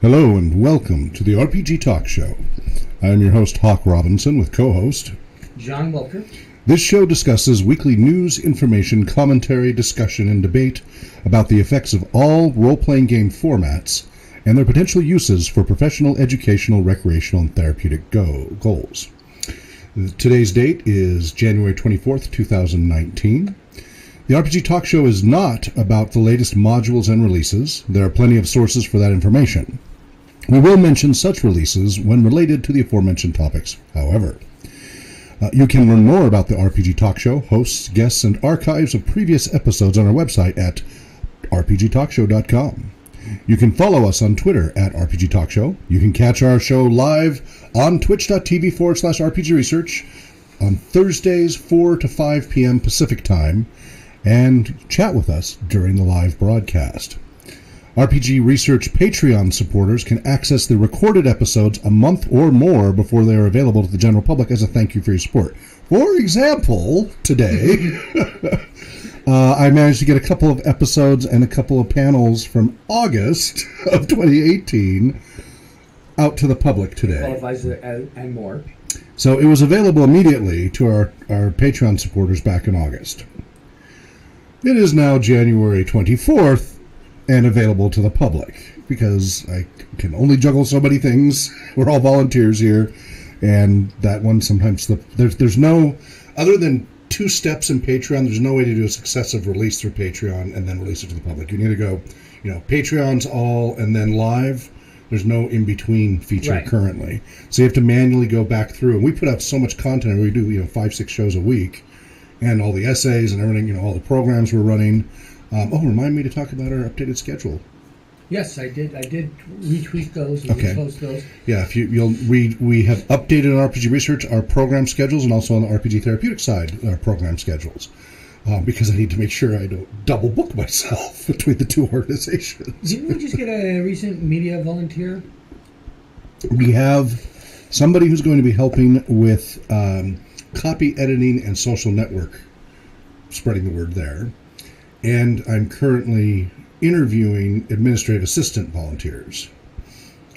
Hello and welcome to the RPG Talk Show. I am your host, Hawk Robinson, with co-host John Welker. This show discusses weekly news, information, commentary, discussion, and debate about the effects of all role-playing game formats and their potential uses for professional, educational, recreational, and therapeutic goals. Today's date is January 24th, 2019. The RPG Talk Show is not about the latest modules and releases. There are plenty of sources for that information. We will mention such releases when related to the aforementioned topics, however. You can learn more about the RPG Talk Show, hosts, guests, and archives of previous episodes on our website at rpgtalkshow.com. You can follow us on Twitter at RPG Talk Show. You can catch our show live on twitch.tv/RPG Research on Thursdays 4 to 5 p.m. Pacific Time and chat with us during the live broadcast. RPG Research Patreon supporters can access the recorded episodes a month or more before they are available to the general public as a thank you for your support. For example, today, I managed to get a couple of episodes and a couple of panels from August of 2018 out to the public today. Qualifies and more. So it was available immediately to our Patreon supporters back in August. It is now January 24th and available to the public because I can only juggle so many things. We're all volunteers here, and that one sometimes there's no, other than 2 steps in Patreon, there's no way to do a successive release through Patreon and then release it to the public. You need to go, Patreon's all and then live. There's no in-between feature currently. So you have to manually go back through. And we put out so much content. We do 5-6 shows a week, and all the essays and everything, all the programs we're running. Remind me to talk about our updated schedule. Yes, I did retweet those and repost those. Yeah, if we have updated on RPG Research our program schedules, and also on the RPG Therapeutic side our program schedules, because I need to make sure I don't double book myself between the two organizations. Didn't we just get a recent media volunteer? We have somebody who's going to be helping with copy editing and social network, spreading the word there. And I'm currently interviewing administrative assistant volunteers.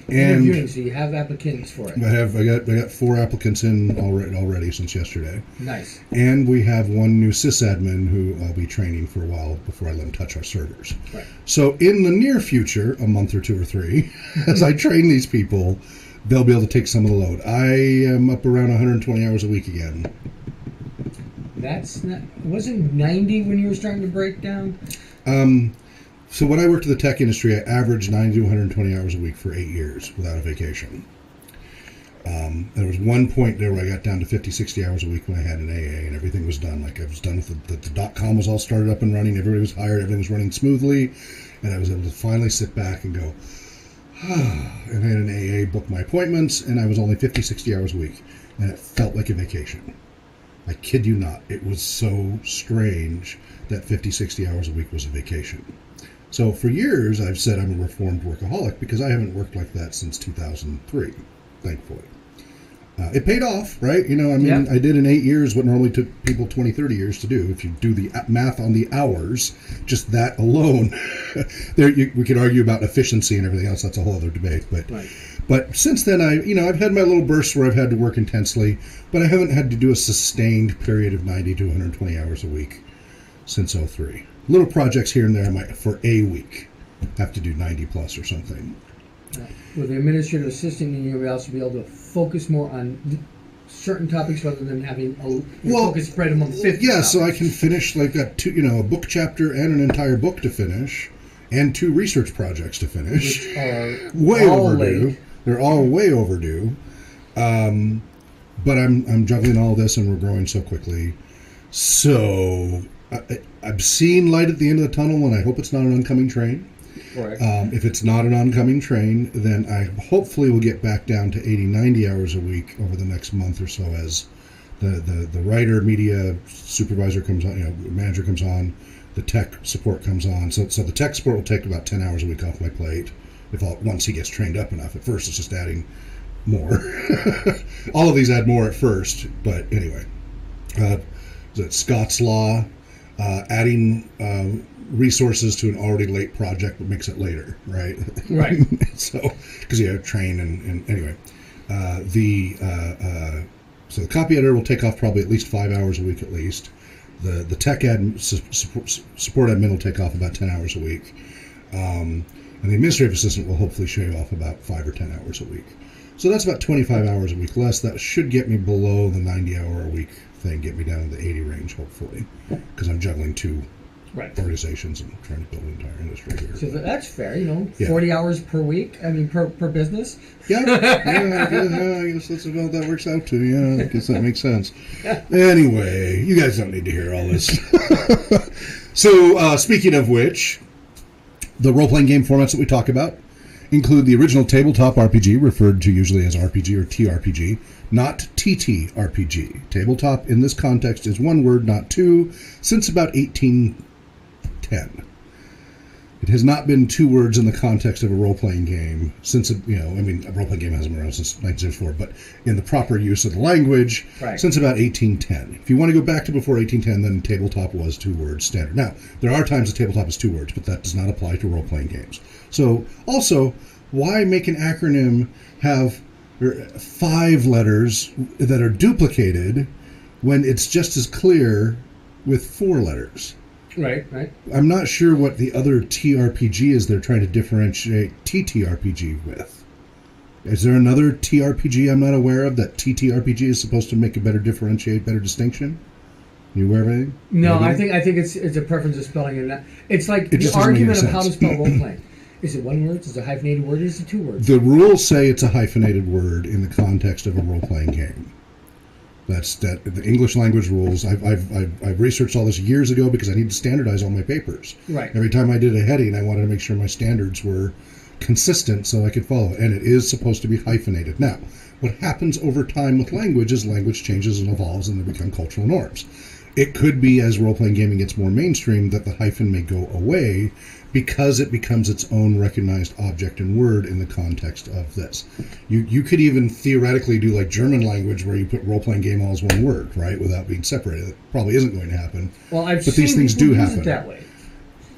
Interviewing, so you have applicants for it. I got 4 applicants in already since yesterday. Nice. And we have 1 new sysadmin who I'll be training for a while before I let them touch our servers. Right. So in the near future, a month or 2 or 3, as I train these people, they'll be able to take some of the load. I am up around 120 hours a week again. That's not, wasn't 90 when you were starting to break down? So when I worked in the tech industry, I averaged 90 to 120 hours a week for 8 years without a vacation. There was one point there where I got down to 50, 60 hours a week when I had an AA and everything was done. Like I was done with the .com was all started up and running. Everybody was hired. Everything was running smoothly. And I was able to finally sit back and go, and I had an AA, book my appointments, and I was only 50, 60 hours a week. And it felt like a vacation. I kid you not. It was so strange that 50, 60 hours a week was a vacation. So for years, I've said I'm a reformed workaholic because I haven't worked like that since 2003, thankfully. It paid off, right? Yep. I did in 8 years what normally took people 20, 30 years to do. If you do the math on the hours, just that alone, we could argue about efficiency and everything else. That's a whole other debate. But since then, I've had my little bursts where I've had to work intensely, but I haven't had to do a sustained period of 90 to 120 hours a week since 03. Little projects here and there I might, for a week, have to do 90 plus or something. With the administrative assistant, you'll also be able to focus more on certain topics rather than having focus spread among 50 topics. So I can finish, like, a book chapter and an entire book to finish, and 2 research projects to finish. Which are way all overdue. late. They're all way overdue. But I'm juggling all this, and we're growing so quickly. So I'm seeing light at the end of the tunnel, and I hope it's not an oncoming train. Correct. If it's not an oncoming train, then I hopefully will get back down to 80, 90 hours a week over the next month or so as the writer, media supervisor comes on, manager comes on, the tech support comes on. So the tech support will take about 10 hours a week off my plate once he gets trained up enough. At first, it's just adding more. All of these add more at first, but anyway. Scott's Law, adding resources to an already late project but makes it later, right? Right. So, because you have train and anyway, so the copy editor will take off probably at least 5 hours a week at least. The tech support admin will take off about 10 hours a week. And the administrative assistant will hopefully shave off about 5 or 10 hours a week. So that's about 25 hours a week less. That should get me below the 90-hour-a-week thing, get me down in the 80 range, hopefully, because I'm juggling two organizations and trying to build an entire industry here. So that's fair, 40 hours per week, per business. Yeah, I guess that's about that works out to. Yeah, I guess that makes sense. Anyway, you guys don't need to hear all this. So, speaking of which, the role-playing game formats that we talk about include the original tabletop RPG, referred to usually as RPG or TRPG, not ttrpg. Tabletop in this context is one word, not two, since about 1810. It has not been two words in the context of a role-playing game since, a role-playing game hasn't been around since 1904, but in the proper use of the language since about 1810. If you want to go back to before 1810, then tabletop was two words standard. Now, there are times that tabletop is two words, but that does not apply to role-playing games. So, also, why make an acronym have 5 letters that are duplicated when it's just as clear with 4 letters? Right. I'm not sure what the other TRPG is they're trying to differentiate ttrpg with. Is there another TRPG I'm not aware of that ttrpg is supposed to make a better distinction? You aware of anything? No, I think it's a preference of spelling it. It's like the argument of how to spell role-playing. Is it one word? Is it a hyphenated word? Is it 2 words? The rules say it's a hyphenated word in the context of a role-playing game. That's the English language rules. I've researched all this years ago because I need to standardize all my papers. Right. Every time I did a heading, I wanted to make sure my standards were consistent so I could follow it. And it is supposed to be hyphenated. Now, what happens over time with language is language changes and evolves and they become cultural norms. It could be, as role-playing gaming gets more mainstream, that the hyphen may go away because it becomes its own recognized object and word in the context of this. You could even theoretically do like German language where you put role-playing game all as one word, right, without being separated. It probably isn't going to happen. Well, I've but seen these things do happen. It that way.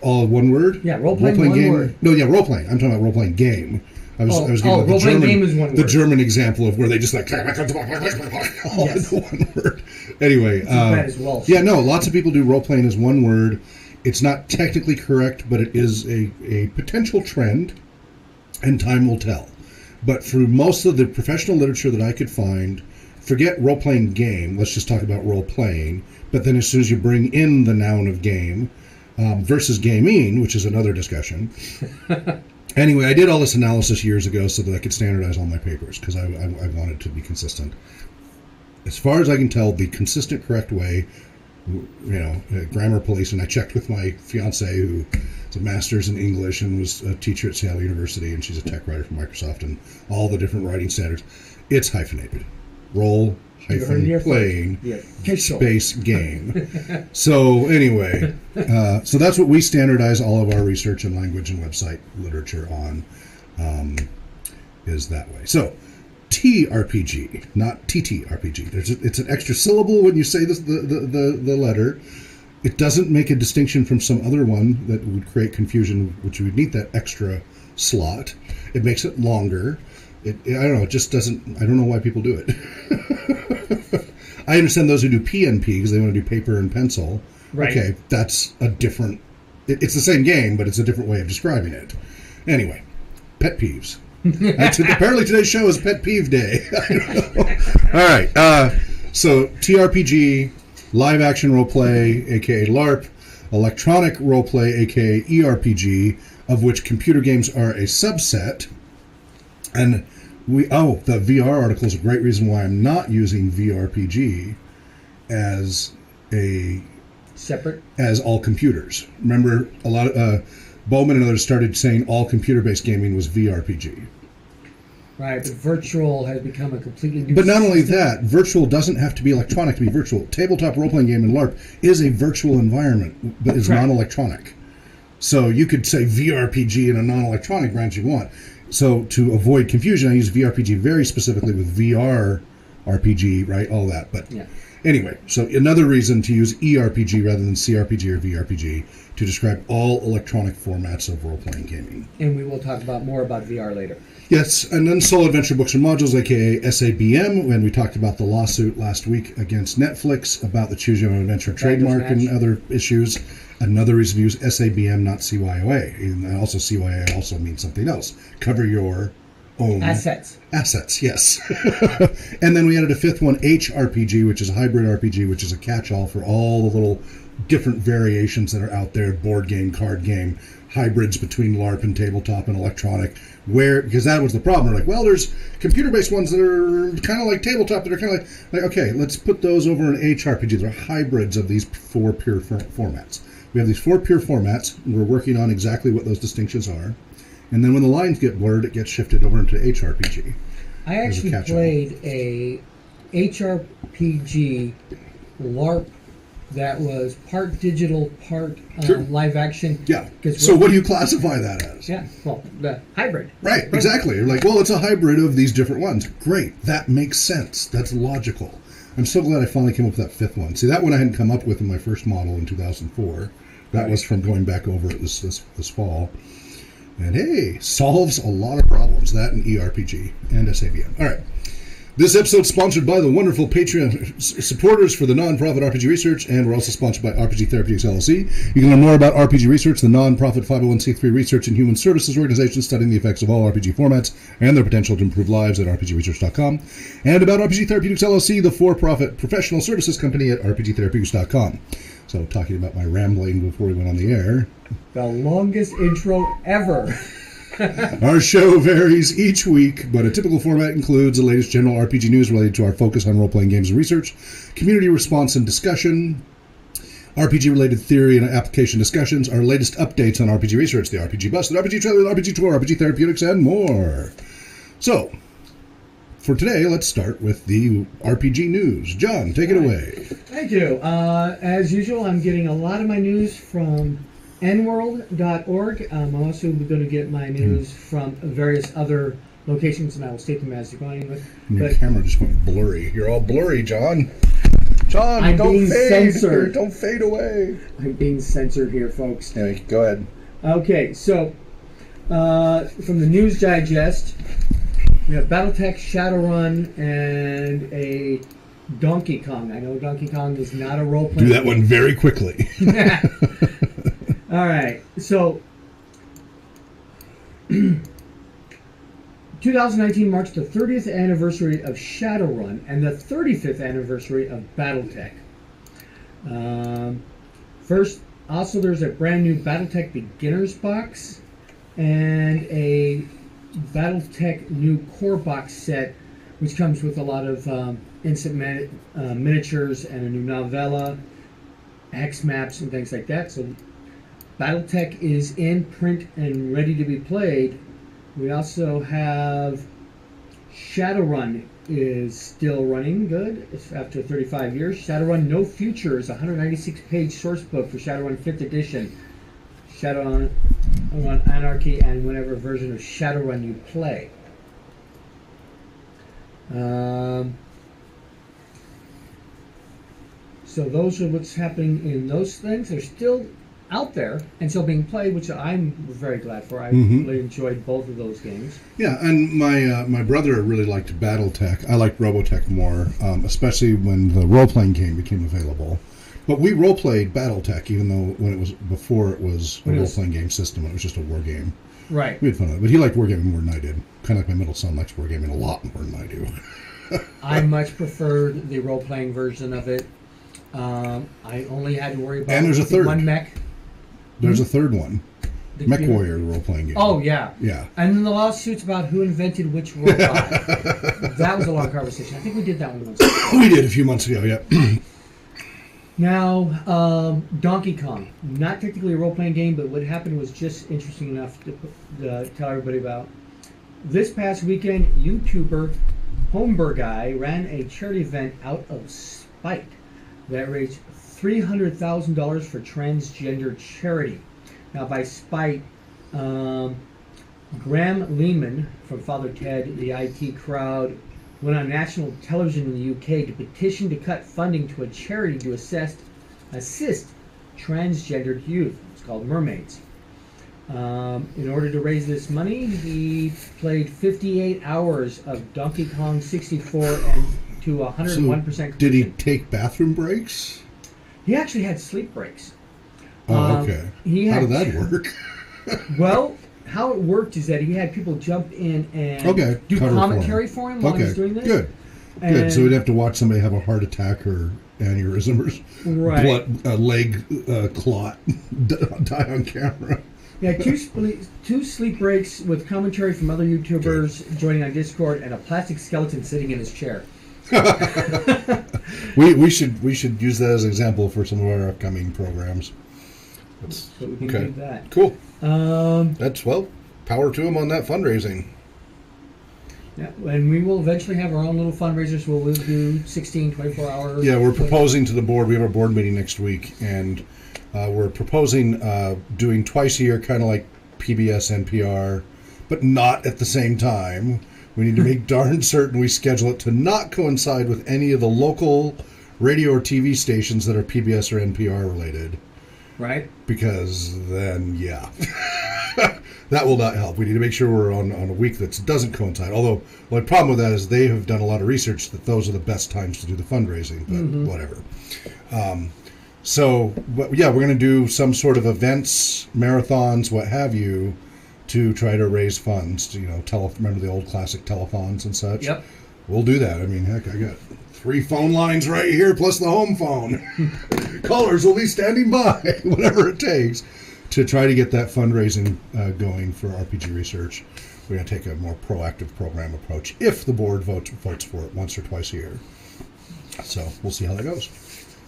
All one word? Yeah, role-playing one game. word. No, yeah, role-playing. I'm talking about role-playing game. I was giving role-playing game is one word. The German example of where they just like all into one word. Anyway, yeah, no, lots of people do role-playing as one word. It's not technically correct, but it is a potential trend, and time will tell. But for most of the professional literature that I could find, forget role-playing game, let's just talk about role-playing, but then as soon as you bring in the noun of game, versus gaming, which is another discussion. Anyway, I did all this analysis years ago so that I could standardize all my papers, because I wanted to be consistent. As far as I can tell, the consistent, correct way, grammar police, and I checked with my fiance, who is a master's in English and was a teacher at Seattle University, and she's a tech writer for Microsoft, and all the different writing standards. It's hyphenated. Role, hyphen, playing, space, game. So anyway, so that's what we standardize all of our research and language and website literature on, is that way. So, TRPG, not TTRPG. It's an extra syllable when you say this, the letter. It doesn't make a distinction from some other one that would create confusion, which you would need that extra slot. It makes it longer. I don't know. It just doesn't. I don't know why people do it. I understand those who do PNP because they want to do paper and pencil. Right. Okay, that's a different. It's the same game, but it's a different way of describing it. Anyway, pet peeves. Apparently today's show is Pet Peeve Day. I don't know. All right. So TRPG, live action role play, aka LARP, electronic role play, aka eRPG, of which computer games are a subset. And the VR article is a great reason why I'm not using VRRPG as all computers. Remember, a lot of Bowman and others started saying all computer-based gaming was VRRPG. Right, but virtual has become a completely new But not only that, virtual doesn't have to be electronic to be virtual. Tabletop role-playing game in LARP is a virtual environment, but is non-electronic. So you could say VRRPG in a non-electronic branch you want. So to avoid confusion, I use VRRPG very specifically with VR RPG, right? All that. But Yeah. anyway, so another reason to use eRPG rather than CRPG or VRPG to describe all electronic formats of role-playing gaming. And we will talk more about VR later. Yes, and then solo adventure books and modules, aka SABM, when we talked about the lawsuit last week against Netflix about the Choose Your Own Adventure trademark and other issues. Another reason to use SABM, not CYOA. And also CYOA also means something else. Cover your own assets. Assets, yes. And then we added a fifth one, HRPG, which is a hybrid RPG, which is a catch-all for all the little different variations that are out there, board game, card game, hybrids between LARP and tabletop and electronic, because that was the problem. We're like, well, there's computer-based ones that are kind of like tabletop that are kind of like, okay, let's put those over in HRPG. They're hybrids of these four pure formats. We have these four pure formats. We're working on exactly what those distinctions are. And then when the lines get blurred, it gets shifted over into HRPG. I actually played a HRPG LARP that was part digital, part live action. Yeah. So what do you classify that as? Yeah. Well, the hybrid. Right. Exactly. You're like, well, it's a hybrid of these different ones. Great. That makes sense. That's logical. I'm so glad I finally came up with that fifth one. See, that one I hadn't come up with in my first model in 2004. That was from going back over it this fall. And hey, solves a lot of problems. That and eRPG and SABM. All right. This episode is sponsored by the wonderful Patreon supporters for the nonprofit RPG Research, and we're also sponsored by RPG Therapeutics LLC. You can learn more about RPG Research, the nonprofit 501c3 research and human services organization studying the effects of all RPG formats and their potential to improve lives at rpgresearch.com, and about RPG Therapeutics LLC, the for-profit professional services company at rpgtherapeutics.com. So, talking about my rambling before we went on the air. The longest intro ever. Our show varies each week, but a typical format includes the latest general RPG news related to our focus on role-playing games and research, community response and discussion, RPG-related theory and application discussions, our latest updates on RPG research, the RPG Bus, the RPG Trailer, the RPG Tour, RPG Therapeutics, and more. So, for today, let's start with the RPG news. John, take it away. Thank you. As usual, I'm getting a lot of my news from nworld.org. I'm also going to get my news from various other locations, and I will state them as you're going with. Your camera just went blurry. You're all blurry, John. John, I'm don't being fade. censored. Don't fade away. I'm being censored here, folks. Anyway, go ahead. Okay, so from the News Digest, we have BattleTech, Shadowrun, and a Donkey Kong. I know Donkey Kong is not a role-playing Do that one very quickly. All right, so 2019 marks the 30th anniversary of Shadowrun and the 35th anniversary of BattleTech. First, also there's a brand new BattleTech Beginners box and a BattleTech new core box set, which comes with a lot of instant miniatures and a new novella, hex maps, and things like that. So BattleTech is in print and ready to be played. We also have Shadowrun is still running good after 35 years. Shadowrun No Future is a 196-page source book for Shadowrun 5th edition. Shadowrun Anarchy and whatever version of Shadowrun you play. So those are what's happening in those things. They're still out there and still being played, which I'm very glad for. I really enjoyed both of those games. Yeah, and my brother really liked BattleTech. I liked Robotech more, especially when the role-playing game became available. But we role-played BattleTech, even though before it was a role-playing game system. It was just a war game. Right. We had fun with it. But he liked wargaming more than I did. Kind of like my middle son likes wargaming a lot more than I do. I much preferred the role-playing version of it. I only had to worry about and there's a third. one mech. There's a third one. Mech Warrior role-playing game. Oh, yeah. Yeah. And then the lawsuits about who invented which robot. That was a long conversation. I think we did that one once. We did a few months ago, yeah. Now, Donkey Kong. Not technically a role-playing game, but what happened was just interesting enough to tell everybody about. This past weekend, YouTuber Homebur Guy ran a charity event out of spite that raised $300,000 for transgender charity. Now, by spite, Graham Lehman from Father Ted, the IT crowd, went on national television in the UK to petition to cut funding to a charity to assist transgendered youth. It's called Mermaids. In order to raise this money, he played 58 hours of Donkey Kong 64 and to 101% completion. Did he take bathroom breaks? He actually had sleep breaks. Oh, okay. How did that work? Well, how it worked is that he had people jump in and do commentary for him while he was doing this. Good. Good. So we'd have to watch somebody have a heart attack or aneurysm or leg clot die on camera. Yeah, two sleep breaks with commentary from other YouTubers joining on Discord, and a plastic skeleton sitting in his chair. we should use that as an example for some of our upcoming programs. So we can do that. Cool. That's power to him on that fundraising. Yeah, and we will eventually have our own little fundraisers. We'll do 16, 24 hours. Yeah, we're proposing to the board. We have our board meeting next week, and we're proposing doing twice a year, kind of like PBS, NPR, but not at the same time. We need to make darn certain we schedule it to not coincide with any of the local radio or TV stations that are PBS or NPR related. Right. Because then, that will not help. We need to make sure we're on a week that doesn't coincide. Although, the problem with that is they have done a lot of research that those are the best times to do the fundraising, but whatever. We're going to do some sort of events, marathons, what have you, to try to raise funds. To, remember the old classic telethons and such? Yep. We'll do that. I mean, heck, I got 3 phone lines right here, plus the home phone. Callers will be standing by, whatever it takes, to try to get that fundraising going for RPG research. We're going to take a more proactive program approach if the board votes for it once or twice a year. So we'll see how that goes.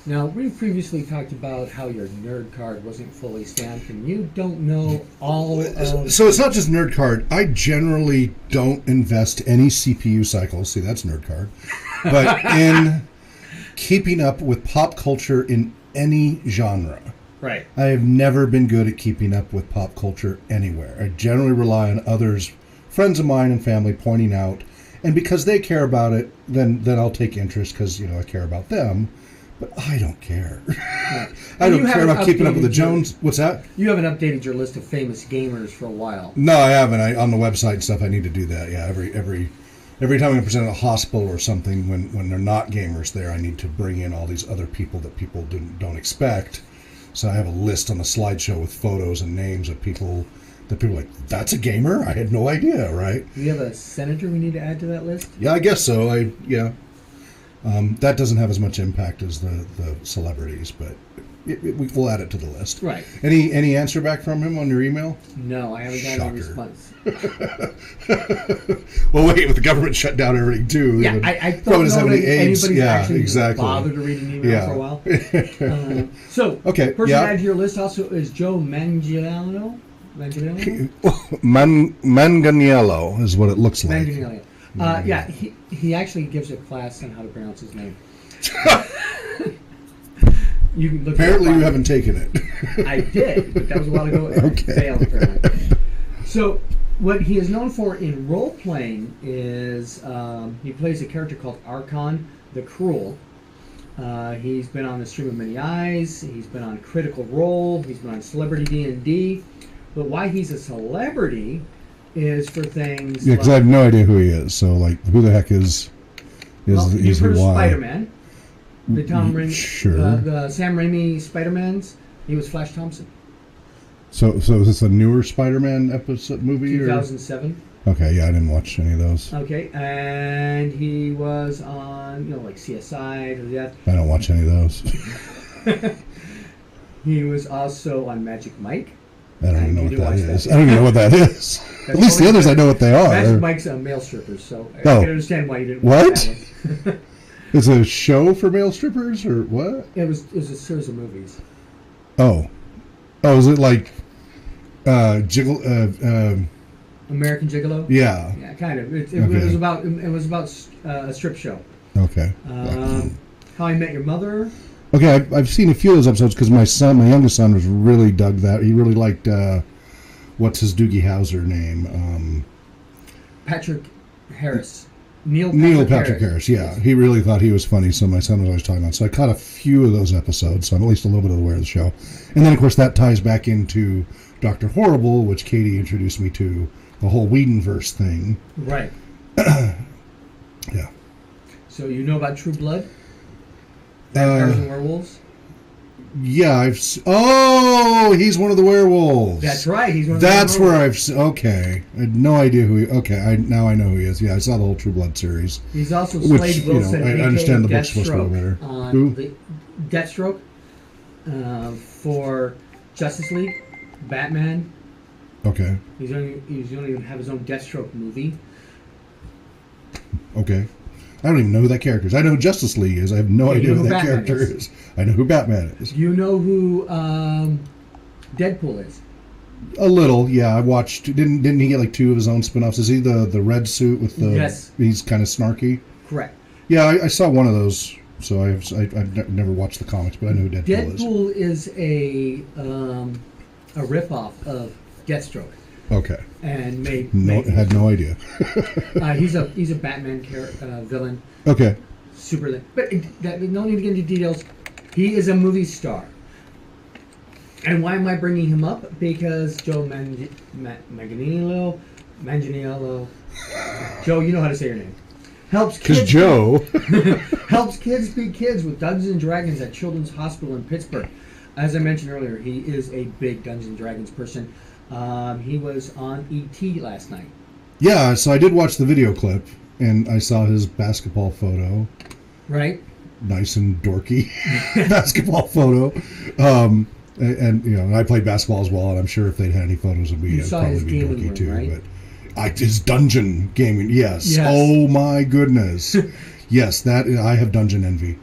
Now, we've previously talked about how your nerd card wasn't fully stamped, and you don't know all of... So it's not just nerd card. I generally don't invest any CPU cycles. See, that's nerd card. But in keeping up with pop culture in any genre. Right. I have never been good at keeping up with pop culture anywhere. I generally rely on others, friends of mine and family, pointing out. And because they care about it, then I'll take interest because, I care about them. But I don't care. Right. I don't care about keeping up with the Jones. What's that? You haven't updated your list of famous gamers for a while. No, I haven't. On the website and stuff, I need to do that. Yeah, every time I present at a hospital or something, when they're not gamers there, I need to bring in all these other people that people don't expect. So I have a list on the slideshow with photos and names of people that people are like, that's a gamer? I had no idea, right? Do you have a senator we need to add to that list? Yeah, I guess so. That doesn't have as much impact as the celebrities, but we'll add it to the list. Right. Any answer back from him on your email? No, I haven't gotten a response. Well, wait, with the government shut down everything too. Yeah, I don't know that anybody's actually bothered to read an email for a while. Person added to your list also is Joe Manganiello. Manganiello is what it looks like. Manganiello. He actually gives a class on how to pronounce his name. You can look. Apparently, you haven't taken it. I did, but that was a while ago. Okay. Failed, apparently. So, what he is known for in role playing is he plays a character called Archon the Cruel. He's been on the Stream of Many Eyes. He's been on Critical Role. He's been on Celebrity D&D. But why he's a celebrity is for things. Yeah, because I have no idea who he is. So, who the heck is you've heard of why? Spider-Man. The Sure. The Sam Raimi Spider-Mans. He was Flash Thompson. So is this a newer Spider-Man movie? 2007. Okay, yeah, I didn't watch any of those. Okay, and he was on, CSI to the Death. I don't watch any of those. He was also on Magic Mike. I don't even know what that is. I don't even know what that is. At least the others I know what they are. Magic Mike's male strippers, so I can understand why you didn't watch that one. It's a show for male strippers, or what? It was a series of movies. Oh, is it like Jiggle? American Gigolo? Yeah. Yeah, kind of. It was about a strip show. Okay. How I Met Your Mother. Okay, I've seen a few of those episodes because my youngest son, was really dug that. He really liked what's his Doogie Howser name? Patrick Harris. Neil Patrick Harris, yeah. Yes. He really thought he was funny, so my son was always talking about it. So I caught a few of those episodes, so I'm at least a little bit aware of the show. And then, of course, that ties back into Dr. Horrible, which Katie introduced me to, the whole Whedonverse thing. Right. Yeah. So you know about True Blood? Vampires and werewolves? Yeah, he's one of the werewolves. That's right. He's one of That's the werewolves. where okay. I had no idea who he... Okay, now I know who he is. Yeah, I saw the whole True Blood series. He's also Slade Wilson, I understand the book's supposed to be better. Who? Deathstroke for Justice League, Batman. Okay. He's going to have his own Deathstroke movie. Okay. I don't even know who that character is. I know who Justice League is. I have no idea who that character is. I know who Batman is. You know who Deadpool is? A little, yeah. I watched. Didn't he get like 2 of his own spin-offs? Is he the red suit with the? Yes. He's kind of snarky. Correct. Yeah, I saw one of those. So I've never watched the comics, but I know who Deadpool is. Deadpool is a ripoff of Deathstroke. Okay. And had no idea. He's a Batman villain. Okay. Super, but no need to get into details. He is a movie star. And why am I bringing him up? Because Joe Manganiello, Joe, you know how to say your name. Helps kids be kids with Dungeons and Dragons at Children's Hospital in Pittsburgh. As I mentioned earlier, he is a big Dungeons and Dragons person. He was on E.T. last night. Yeah, so I did watch the video clip, and I saw his basketball photo. Right. Nice and dorky basketball photo. And I played basketball as well, and I'm sure if they'd had any photos of me, I'd probably be dorky room, too. Right? But his dungeon gaming, yes. Oh my goodness. Yes, I have dungeon envy.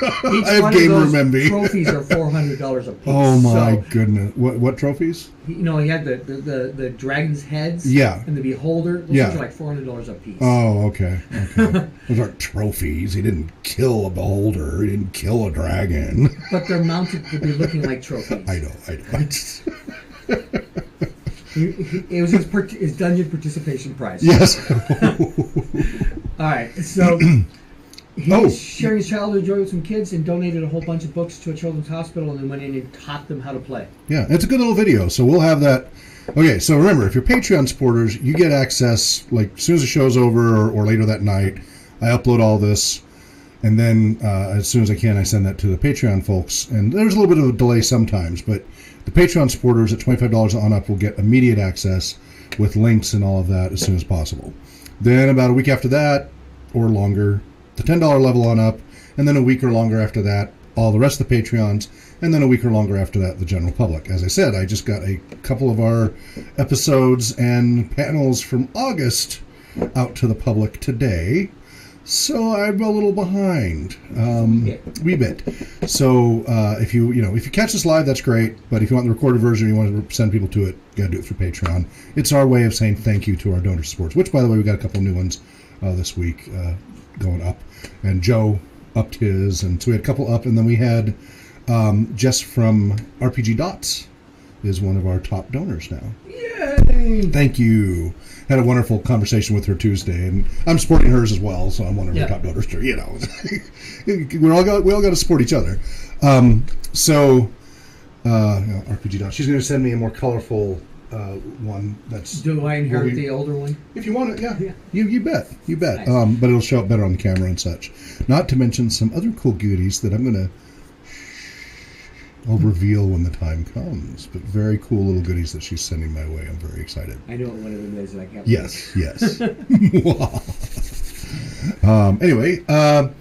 I have game room envy. Trophies are $400 a piece. Oh my goodness! What trophies? He had the dragon's heads. Yeah. And the beholder. Those are like $400 a piece. Oh, okay. Those aren't trophies. He didn't kill a beholder. He didn't kill a dragon. But they're mounted to be looking like trophies. I know. It was his dungeon participation prize. Yes. All right. So. He was sharing his childhood joy with some kids and donated a whole bunch of books to a children's hospital and then went in and taught them how to play. Yeah, it's a good little video, so we'll have that. Okay, so remember, if you're Patreon supporters, you get access, like, as soon as the show's over or later that night, I upload all this, and then as soon as I can, I send that to the Patreon folks. And there's a little bit of a delay sometimes, but the Patreon supporters at $25 on up will get immediate access with links and all of that as soon as possible. Then about a week after that, or longer, the $10 level on up, and then a week or longer after that, all the rest of the Patreons, and then a week or longer after that, the general public. As I said, I just got a couple of our episodes and panels from August out to the public today, so I'm a little behind, wee bit. So if you catch us live, that's great. But if you want the recorded version, you want to send people to it, you got to do it through Patreon. It's our way of saying thank you to our donor supports. Which, by the way, we got a couple new ones this week. Going up, and Joe upped his, and so we had a couple up, and then we had Jess from RPG Dots is one of our top donors now. Yay! Thank you. Had a wonderful conversation with her Tuesday, and I'm supporting hers as well, so I'm one of her top donors too. We all got to support each other. RPG Dots. She's going to send me a more colorful one. Do I inherit the older one? If you want it, yeah. You bet. Nice. But it'll show up better on the camera and such. Not to mention some other cool goodies that I'll reveal when the time comes. But very cool little goodies that she's sending my way. I'm very excited. I know what one of them is that I can't. Yes. Anyway, are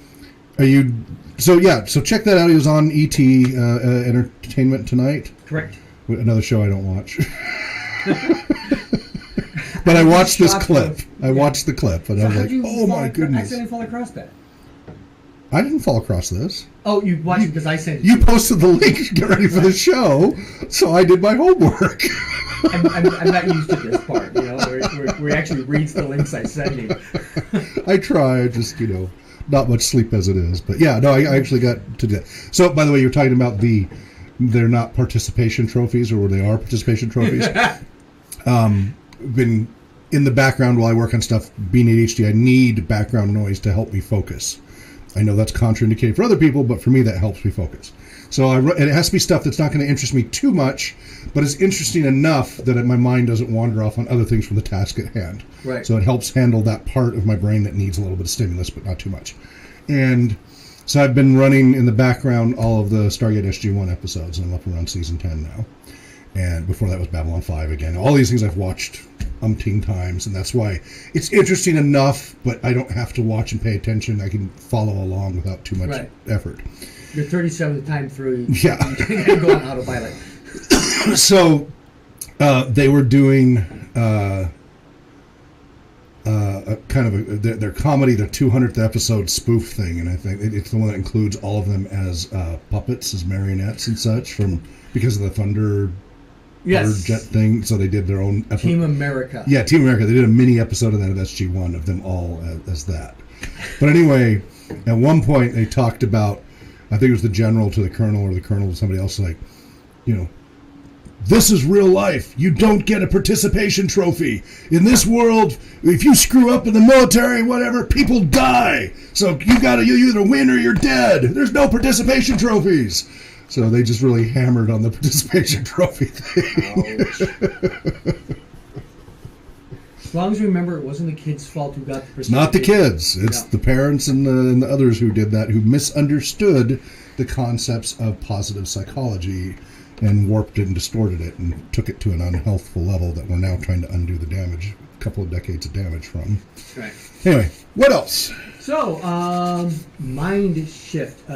you? So check that out. He was on ET Entertainment tonight. Correct. Another show I don't watch. But I watched this clip. I watched the clip, and I was like, "Oh my goodness!" I accidentally fall across that. I didn't fall across this. Oh, you watched it because I sent it. You posted the link to get ready for the show, so I did my homework. I'm not used to this part, where he actually reads the links I send him. I try, just not much sleep as it is, but yeah, no, I actually got to do that. So, by the way, you're talking about they're not participation trophies, or they are participation trophies. Been in the background while I work on stuff. Being ADHD, I need background noise to help me focus. I know that's contraindicated for other people, but for me, that helps me focus. So it has to be stuff that's not going to interest me too much, but is interesting enough that my mind doesn't wander off on other things from the task at hand. Right. So it helps handle that part of my brain that needs a little bit of stimulus, but not too much. And so I've been running in the background all of the Stargate SG-1 episodes, and I'm up around season 10 now. And before that was Babylon 5 again. All these things I've watched umpteen times, and that's why it's interesting enough, but I don't have to watch and pay attention. I can follow along without too much effort. Your 37th time through, yeah. You go on autopilot. So they were doing a kind of their comedy, their 200th episode spoof thing, and I think it's the one that includes all of them as puppets, as marionettes and such, because of the Thunder jet thing. So they did their own Team America. Yeah, Team America. They did a mini episode of that of SG-1 of them all as that. But anyway, at one point they talked about, I think it was the general to the colonel, or the colonel to somebody else, like, this is real life. You don't get a participation trophy. In this world, if you screw up in the military, whatever, people die. So you either win or you're dead. There's no participation trophies. So they just really hammered on the participation trophy thing. As long as we remember, it wasn't the kids' fault who got the participation. It's not the kids. It's the parents and the others who did that, who misunderstood the concepts of positive psychology and warped it and distorted it and took it to an unhealthful level that we're now trying to undo the damage, a couple of decades of damage from. Right. Anyway, what else? So, Mind Shift,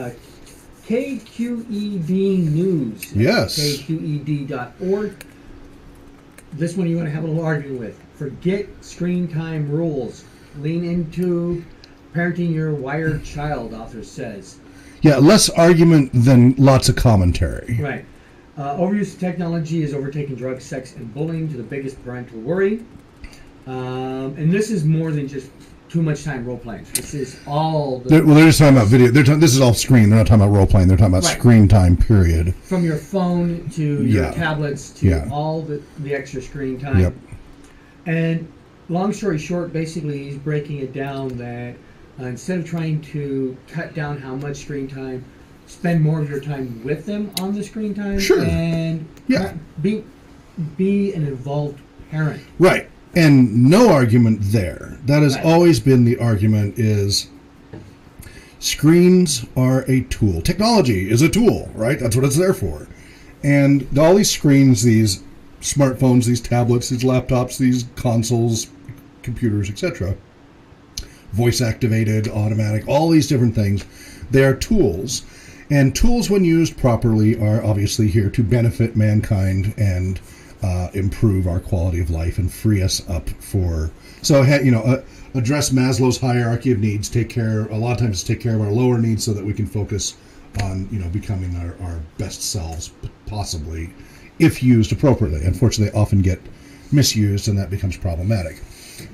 KQED News. Yes. KQED.org. This one you want to have a little argument with. Forget screen time rules. Lean into parenting your wired child, author says. Yeah, less argument than lots of commentary. Right. Overuse of technology is overtaking drugs, sex, and bullying to the biggest parental worry. And this is more than just too much time role-playing. This is all... They're just talking about video. This is all screen. They're not talking about role-playing. They're talking about screen time, period. From your phone to your tablets to all the extra screen time. Yep. And long story short, basically he's breaking it down that instead of trying to cut down how much screen time, spend more of your time with them on the screen time. Sure. And be an involved parent. Right. And no argument there. That has always been the argument, is screens are a tool. Technology is a tool, right? That's what it's there for. And all these screens, these smartphones, these tablets, these laptops, these consoles, computers, etc., voice activated, automatic, all these different things, they are tools. And tools, when used properly, are obviously here to benefit mankind and improve our quality of life and free us up for... So, address Maslow's hierarchy of needs, a lot of times take care of our lower needs so that we can focus on, becoming our best selves, possibly, if used appropriately. Unfortunately, they often get misused, and that becomes problematic.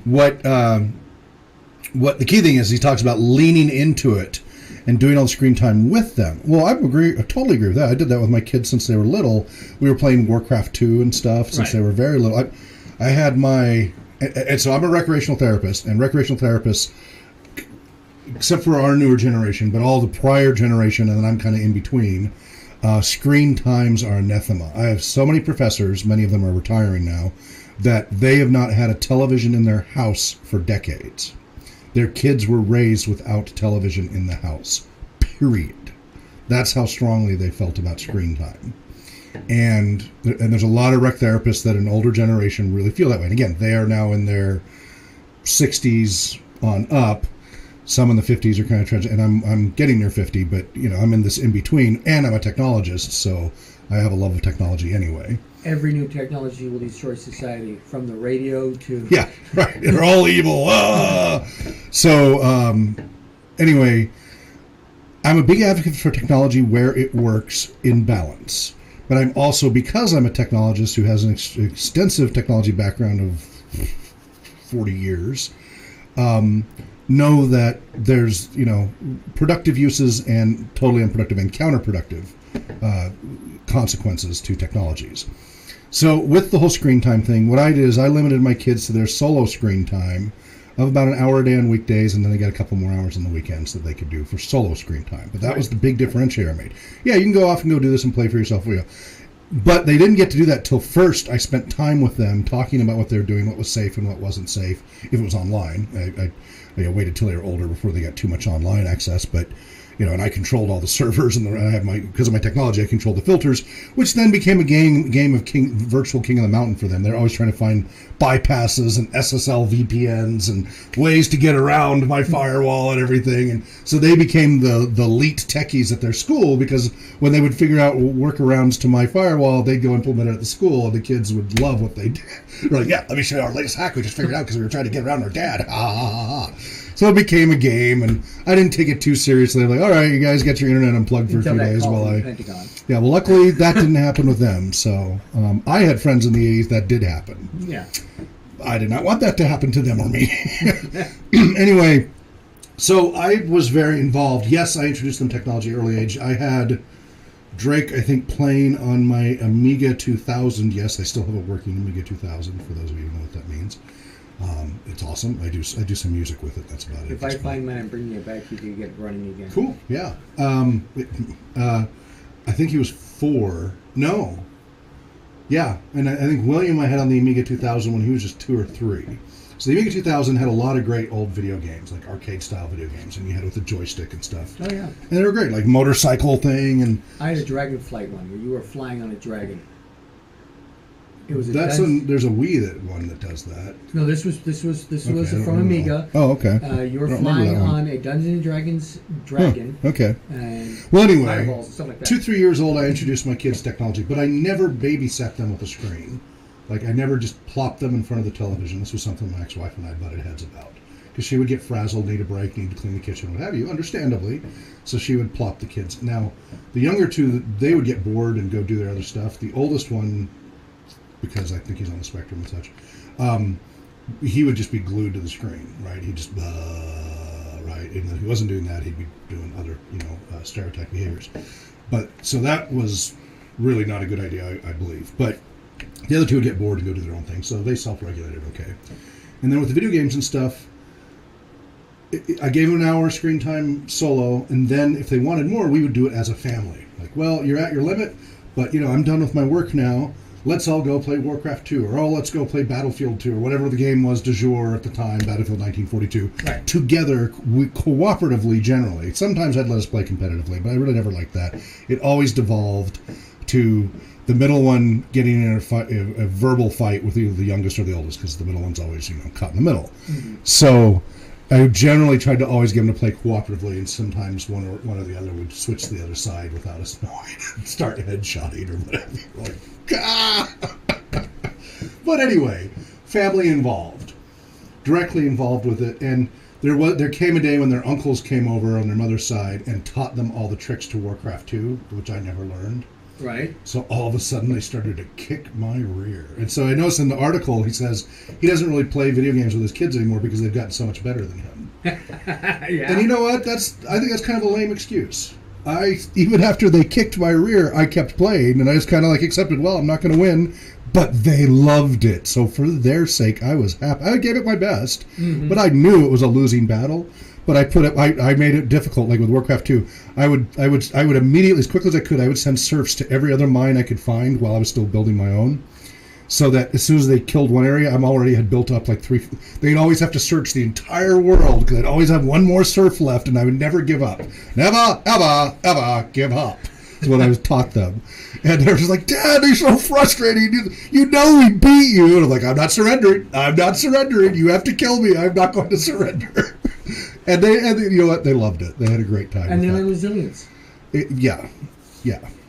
What the key thing is, he talks about leaning into it and doing all the screen time with them. Well, I totally agree with that. I did that with my kids since they were little. We were playing Warcraft 2 and stuff since they were very little. I had and so I'm a recreational therapist, and recreational therapists, except for our newer generation, but all the prior generation, and then I'm kind of in between, screen times are anathema. I have so many professors, many of them are retiring now, that they have not had a television in their house for decades. Their kids were raised without television in the house, period. That's how strongly they felt about screen time. And there's a lot of rec therapists that an older generation really feel that way. And again, they are now in their 60s on up. Some in the 50s are kind of tragic, and I'm getting near 50, but I'm in this in between, and I'm a technologist, so I have a love of technology anyway. Every new technology will destroy society, from the radio to... Yeah, right. They're all evil. So, anyway, I'm a big advocate for technology where it works in balance. But I'm also, because I'm a technologist who has an extensive technology background of 40 years, know that there's, productive uses and totally unproductive and counterproductive consequences to technologies. So with the whole screen time thing, what I did is I limited my kids to their solo screen time of about an hour a day on weekdays, and then they got a couple more hours on the weekends that they could do for solo screen time. But that was the big differentiator I made. Yeah, you can go off and go do this and play for yourself. But they didn't get to do that till first I spent time with them talking about what they were doing, what was safe and what wasn't safe, if it was online. I waited till they were older before they got too much online access, but and I controlled all the servers, and I have because of my technology, I controlled the filters, which then became a game of virtual King of the Mountain for them. They're always trying to find bypasses and SSL VPNs and ways to get around my firewall and everything. And so they became the elite techies at their school, because when they would figure out workarounds to my firewall, they'd go implement it at the school, and the kids would love what they did. They're like, yeah, let me show you our latest hack we just figured out because we were trying to get around our dad. So it became a game, and I didn't take it too seriously. I'm like, all right, you guys get your internet unplugged for a few days while Yeah, well, luckily that didn't happen with them. So I had friends in the 80s that did happen. Yeah. I did not want that to happen to them or me. Anyway, so I was very involved. Yes, I introduced them to technology at an early age. I had Drake, I think, playing on my Amiga 2000. Yes, I still have a working Amiga 2000, for those of you who know what that means. It's awesome. I do some music with it. That's about it. If I find mine and bring it back, you can get running again. Cool. Yeah. I think he was 4. No. Yeah, and I think William I had on the Amiga 2000 when he was just 2 or 3. So the Amiga 2000 had a lot of great old video games, like arcade-style video games, and you had it with a joystick and stuff. Oh, yeah. And they were great, like motorcycle thing. And I had a Dragonflight one where you were flying on a dragon. It was there's a Wii one that does that. No, this was from Amiga. Oh, okay. You were flying on a Dungeons and Dragons dragon. Huh, okay. And well, anyway, fireballs and stuff like that. 2-3 years old, I introduced my kids to technology, but I never babysat them with a screen. Like, I never just plopped them in front of the television. This was something my ex-wife and I butted heads about, because she would get frazzled, need a break, need to clean the kitchen, what have you, understandably. So she would plop the kids. Now, the younger two, they would get bored and go do their other stuff. The oldest one, because I think he's on the spectrum and such, he would just be glued to the screen, right? He'd just, right? And if he wasn't doing that, he'd be doing other, stereotype behaviors. But, so that was really not a good idea, I believe. But the other two would get bored and go do their own thing, so they self-regulated okay. And then with the video games and stuff, I gave them an hour screen time solo, and then if they wanted more, we would do it as a family. Like, well, you're at your limit, but, I'm done with my work now. Let's all go play Warcraft 2, or let's go play Battlefield 2, or whatever the game was du jour at the time, Battlefield 1942. Right. Together, cooperatively, generally. Sometimes I'd let us play competitively, but I really never liked that. It always devolved to the middle one getting in a verbal fight with either the youngest or the oldest, because the middle one's always, caught in the middle. Mm-hmm. So I generally tried to always get them to play cooperatively, and sometimes one or the other would switch to the other side without us knowing and start headshotting or whatever. Like, ah! But anyway, family involved, directly involved with it, and there came a day when their uncles came over on their mother's side and taught them all the tricks to Warcraft 2, which I never learned. Right. So all of a sudden they started to kick my rear. And so I noticed in the article he says he doesn't really play video games with his kids anymore because they've gotten so much better than him. Yeah. And you know what? I think that's kind of a lame excuse. Even after they kicked my rear, I kept playing, and I just kind of accepted, well, I'm not going to win. But they loved it. So for their sake, I was happy. I gave it my best, but I knew it was a losing battle. But I made it difficult, like with Warcraft 2. I would immediately, as quickly as I could, I would send serfs to every other mine I could find while I was still building my own, so that as soon as they killed one area, I already had built up 3. They'd always have to search the entire world because I'd always have one more serf left, and I would never give up. Never, ever, ever give up. Is what I was taught them. And they're just like, Dad, they're so frustrating. You know we beat you. And I'm like, I'm not surrendering. You have to kill me. I'm not going to surrender. And you know what? They loved it. They had a great time. And they had resilience. Yeah.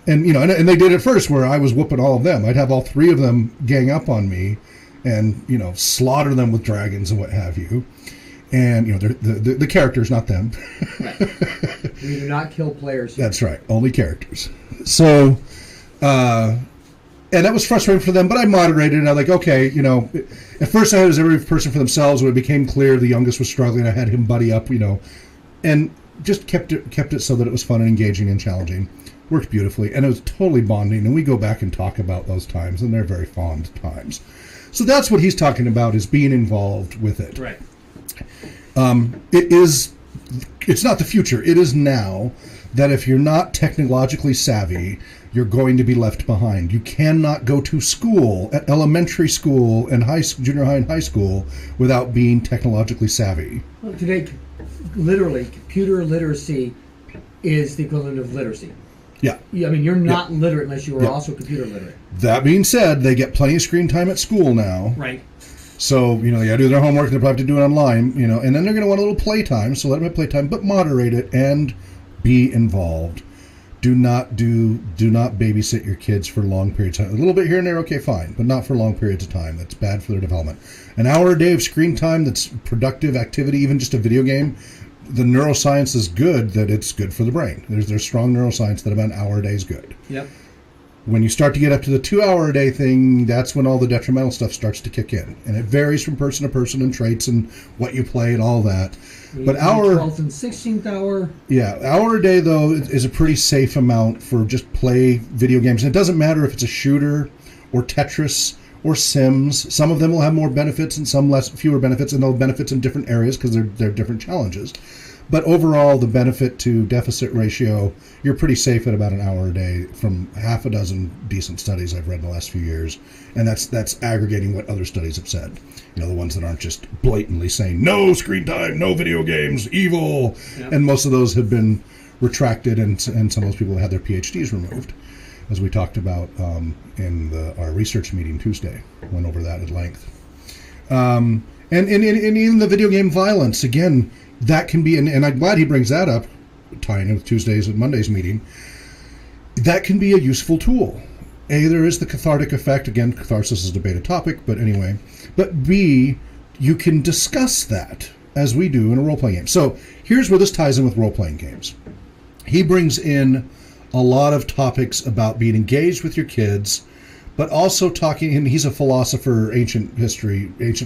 And and they did it first, where I was whooping all of them. I'd have all 3 of them gang up on me, and slaughter them with dragons and what have you. And the characters, not them. Right. We do not kill players here. That's right. Only characters. So, and that was frustrating for them, but I moderated, and I'm like, okay, at first I had it as every person for themselves. When it became clear the youngest was struggling, I had him buddy up, and just kept it so that it was fun and engaging and challenging. worked beautifully, and it was totally bonding. And we go back and talk about those times, and they're very fond times. So that's what he's talking about, is being involved with it. Right. It's not the future. It is now that if you're not technologically savvy, you're going to be left behind. You cannot go to school, at elementary school and junior high and high school, without being technologically savvy. Well, today, literally, computer literacy is the equivalent of literacy. Yeah. I mean, you're not literate unless you are also computer literate. That being said, they get plenty of screen time at school now. Right. So, they got to do their homework. They'll probably have to do it online, and then they're going to want a little playtime. So let them have playtime, but moderate it and be involved. Do not babysit your kids for long periods of time. A little bit here and there, okay, fine, but not for long periods of time. That's bad for their development. An hour a day of screen time that's productive activity, even just a video game, the neuroscience is good that it's good for the brain. There's strong neuroscience that about an hour a day is good. Yep. When you start to get up to the 2 hour a day thing, that's when all the detrimental stuff starts to kick in. And it varies from person to person and traits and what you play and all that. But our 12th and 16th hour. Yeah, hour a day, though, is a pretty safe amount for just play video games. And it doesn't matter if it's a shooter or Tetris or Sims. Some of them will have more benefits and some fewer benefits, and they'll have benefits in different areas because they're different challenges. But overall, the benefit to deficit ratio, you're pretty safe at about an hour a day from half a dozen decent studies I've read in the last few years. And that's aggregating what other studies have said. The ones that aren't just blatantly saying, no screen time, no video games, evil. Yep. And most of those have been retracted, and some of those people have had their PhDs removed, as we talked about in our research meeting Tuesday. Went over that at length. And in the video game violence, again, that can be, and I'm glad he brings that up, tying in with Tuesday's and Monday's meeting, that can be a useful tool. A, there is the cathartic effect. Again, catharsis is a debated topic, but anyway. But B, you can discuss that, as we do in a role-playing game. So here's where this ties in with role-playing games. He brings in a lot of topics about being engaged with your kids, but also talking, and he's a philosopher, ancient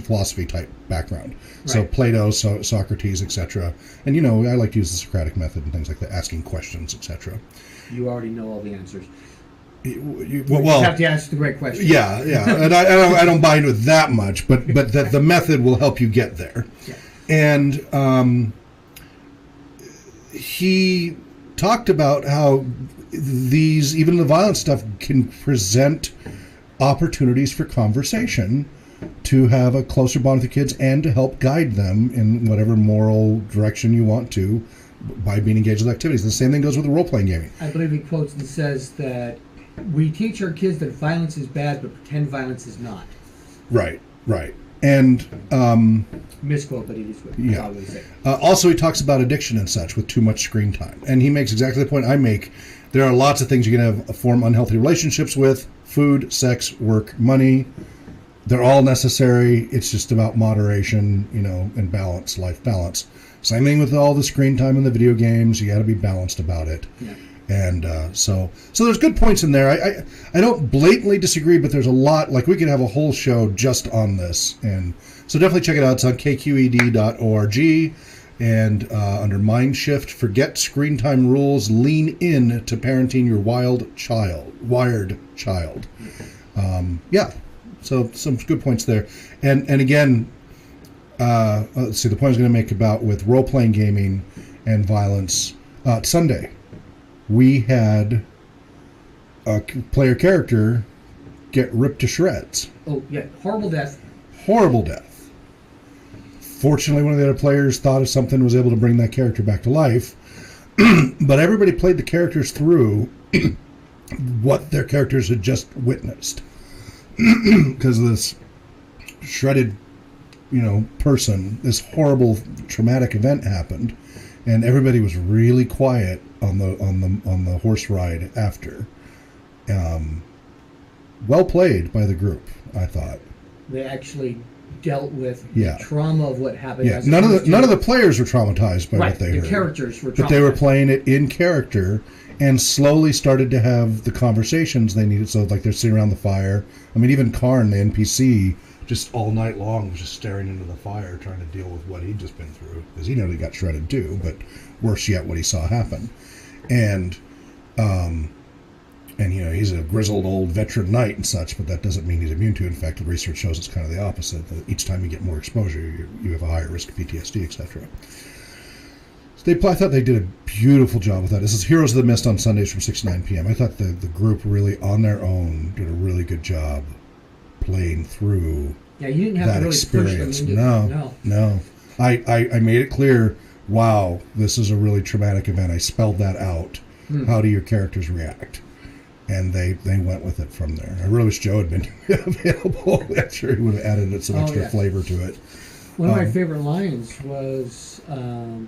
philosophy type background. Right. So Plato, Socrates, etc. And, I like to use the Socratic method and things like that, asking questions, etc. You already know all the answers. You have to ask the right question. Yeah, and I don't bind with that much, but that the method will help you get there. Yeah. And he talked about how even the violent stuff can present opportunities for conversation to have a closer bond with the kids and to help guide them in whatever moral direction you want to by being engaged with activities. The same thing goes with the role-playing gaming. I believe he quotes and says that we teach our kids that violence is bad, but pretend violence is not. Right. And misquote, but he is what yeah. I always say. Also, he talks about addiction and such with too much screen time, and he makes exactly the point I make. There are lots of things you can form unhealthy relationships with: food, sex, work, money. They're all necessary. It's just about moderation, and balance, life balance. Same thing with all the screen time in the video games. You got to be balanced about it. Yeah. And so there's good points in there. I don't blatantly disagree, but there's a lot. Like, we could have a whole show just on this, and so definitely check it out. It's on kqed.org, and under Mind Shift, forget screen time rules, lean in to parenting your wired child. Yeah, so some good points there. And again, let's see. The point I was going to make about with role playing gaming and violence. Sunday, we had a player character get ripped to shreds. Oh, yeah. Horrible death. Fortunately, one of the other players thought of something, was able to bring that character back to life. But everybody played the characters through what their characters had just witnessed. Because this shredded, person, this horrible traumatic event happened. And everybody was really quiet on the horse ride after. Well played by the group, I thought. They actually dealt with the trauma of what happened. Yeah, none of the players were traumatized by what they heard. The characters were traumatized. But they were playing it in character and slowly started to have the conversations they needed. So, like, they're sitting around the fire. I mean, even Karn, the NPC, just all night long was just staring into the fire, trying to deal with what he'd just been through, because he nearly got shredded too, but worse yet, what he saw happen. And And, he's a grizzled old veteran knight and such, but that doesn't mean he's immune to it. In fact, the research shows it's kind of the opposite. Each time you get more exposure, you have a higher risk of PTSD, etc. So I thought they did a beautiful job with that. This is Heroes of the Mist on Sundays from 6 to 9 p.m. I thought the group really, on their own, did a really good job playing through Yeah, you didn't have that to really experience. push them into No. I made it clear, wow, this is a really traumatic event. I spelled that out. How do your characters react? And they went with it from there. I really wish Joe had been available. I'm sure he would have added some extra flavor to it. One of my favorite lines was Torin.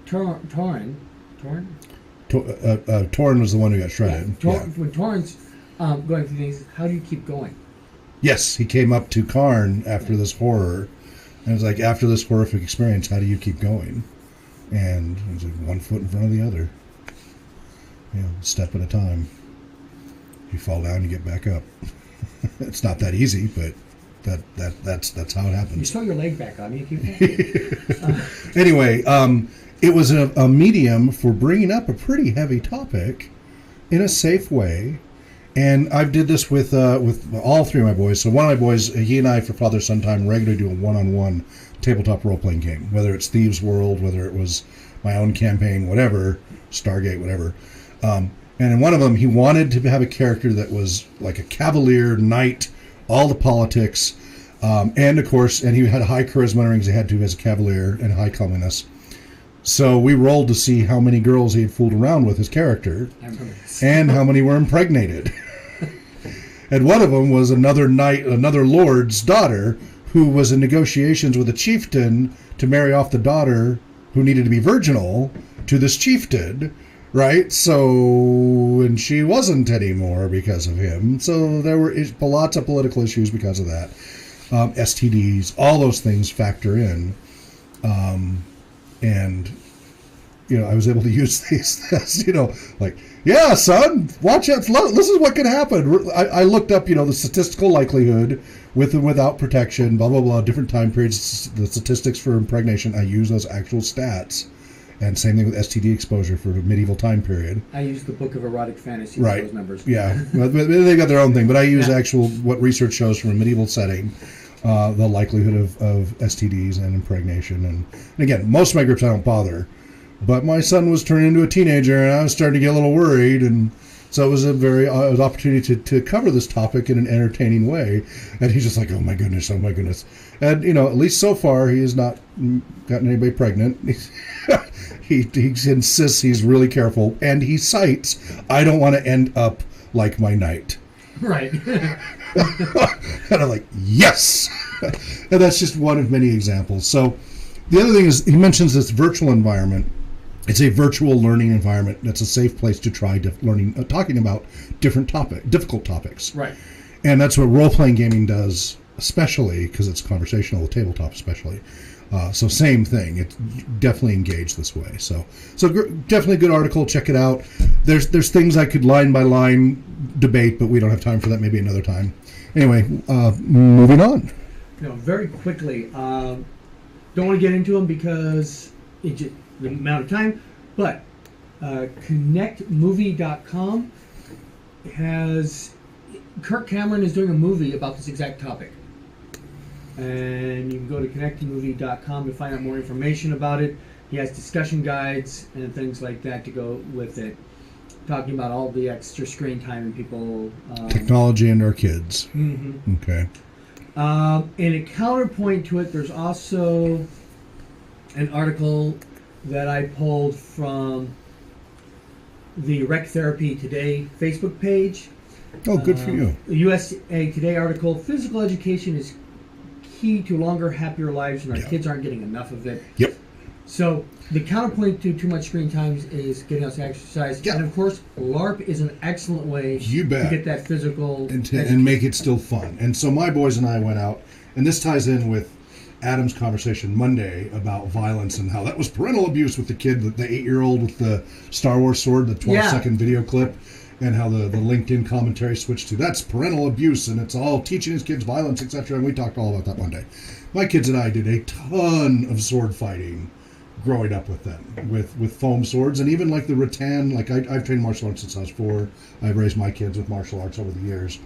Torin was the one who got shredded. When Torin's going through things, how do you keep going? Yes, he came up to Karn after this horror, and it was like, after this horrific experience, how do you keep going? And it was like one foot in front of the other. Step at a time. You fall down, you get back up. It's not that easy, but that's how it happens. You throw your leg back on, you keep going. Anyway, it was a medium for bringing up a pretty heavy topic in a safe way. And I did this with all three of my boys. So one of my boys, he and I, for father-son time, regularly do a one-on-one tabletop role-playing game. Whether it's Thieves' World, whether it was my own campaign, whatever, Stargate, whatever. And in one of them, he wanted to have a character that was like a cavalier, knight, all the politics, and of course, and he had high charisma because he had to as a cavalier and high comeliness. So we rolled to see how many girls he had fooled around with his character, and how many were impregnated. And one of them was another lord's daughter, who was in negotiations with a chieftain to marry off the daughter who needed to be virginal to this chieftain. Right, and she wasn't anymore because of him. So there were lots of political issues because of that. STDs, all those things factor in. And, I was able to use these as, like, yeah, son, watch out. This is what can happen. I looked up, the statistical likelihood with and without protection, blah, blah, blah, different time periods, the statistics for impregnation. I use those actual stats. And same thing with STD exposure for the medieval time period. I use the Book of Erotic Fantasy for those numbers. Yeah, they got their own thing, but I use actual what research shows from a medieval setting, the likelihood of STDs and impregnation. And again, most of my groups I don't bother, but my son was turning into a teenager, and I was starting to get a little worried, and so it was an opportunity to cover this topic in an entertaining way. And he's just like, oh my goodness. And, at least so far, he has not gotten anybody pregnant. He insists he's really careful, and he cites, I don't want to end up like my knight. Right. And I'm like, yes! And that's just one of many examples. So the other thing is, he mentions this virtual environment. It's a virtual learning environment that's a safe place to try talking about difficult topics. Right. And that's what role-playing gaming does, especially because it's conversational, the tabletop especially. So same thing. It's definitely engaged this way. So definitely a good article. Check it out. There's things I could line by line debate, but we don't have time for that. Maybe another time. Anyway, moving on. Very quickly. Don't want to get into them because it's just the amount of time. But connectmovie.com has Kirk Cameron is doing a movie about this exact topic. And you can go to connectmovie.com to find out more information about it. He has discussion guides and things like that to go with it, talking about all the extra screen time and people... technology and our kids. Mm-hmm. Okay. In a counterpoint to it, there's also an article that I pulled from the Rec Therapy Today Facebook page. Oh, good for you. The USA Today article, Physical Education is key to longer, happier lives, and our kids aren't getting enough of it. Yep. So the counterpoint to too much screen time is getting us exercise. Yep. And of course, LARP is an excellent way to get that physical and make it still fun. And so my boys and I went out, and this ties in with Adam's conversation Monday about violence and how that was parental abuse with the kid, the 8-year-old with the Star Wars sword, the 12-second video clip. And how the LinkedIn commentary switched to that's parental abuse and it's all teaching his kids violence, etc. And we talked all about that Monday. My kids and I did a ton of sword fighting growing up with them, with foam swords, and even like the rattan. Like I've trained martial arts since I was 4. I've raised my kids with martial arts over the years.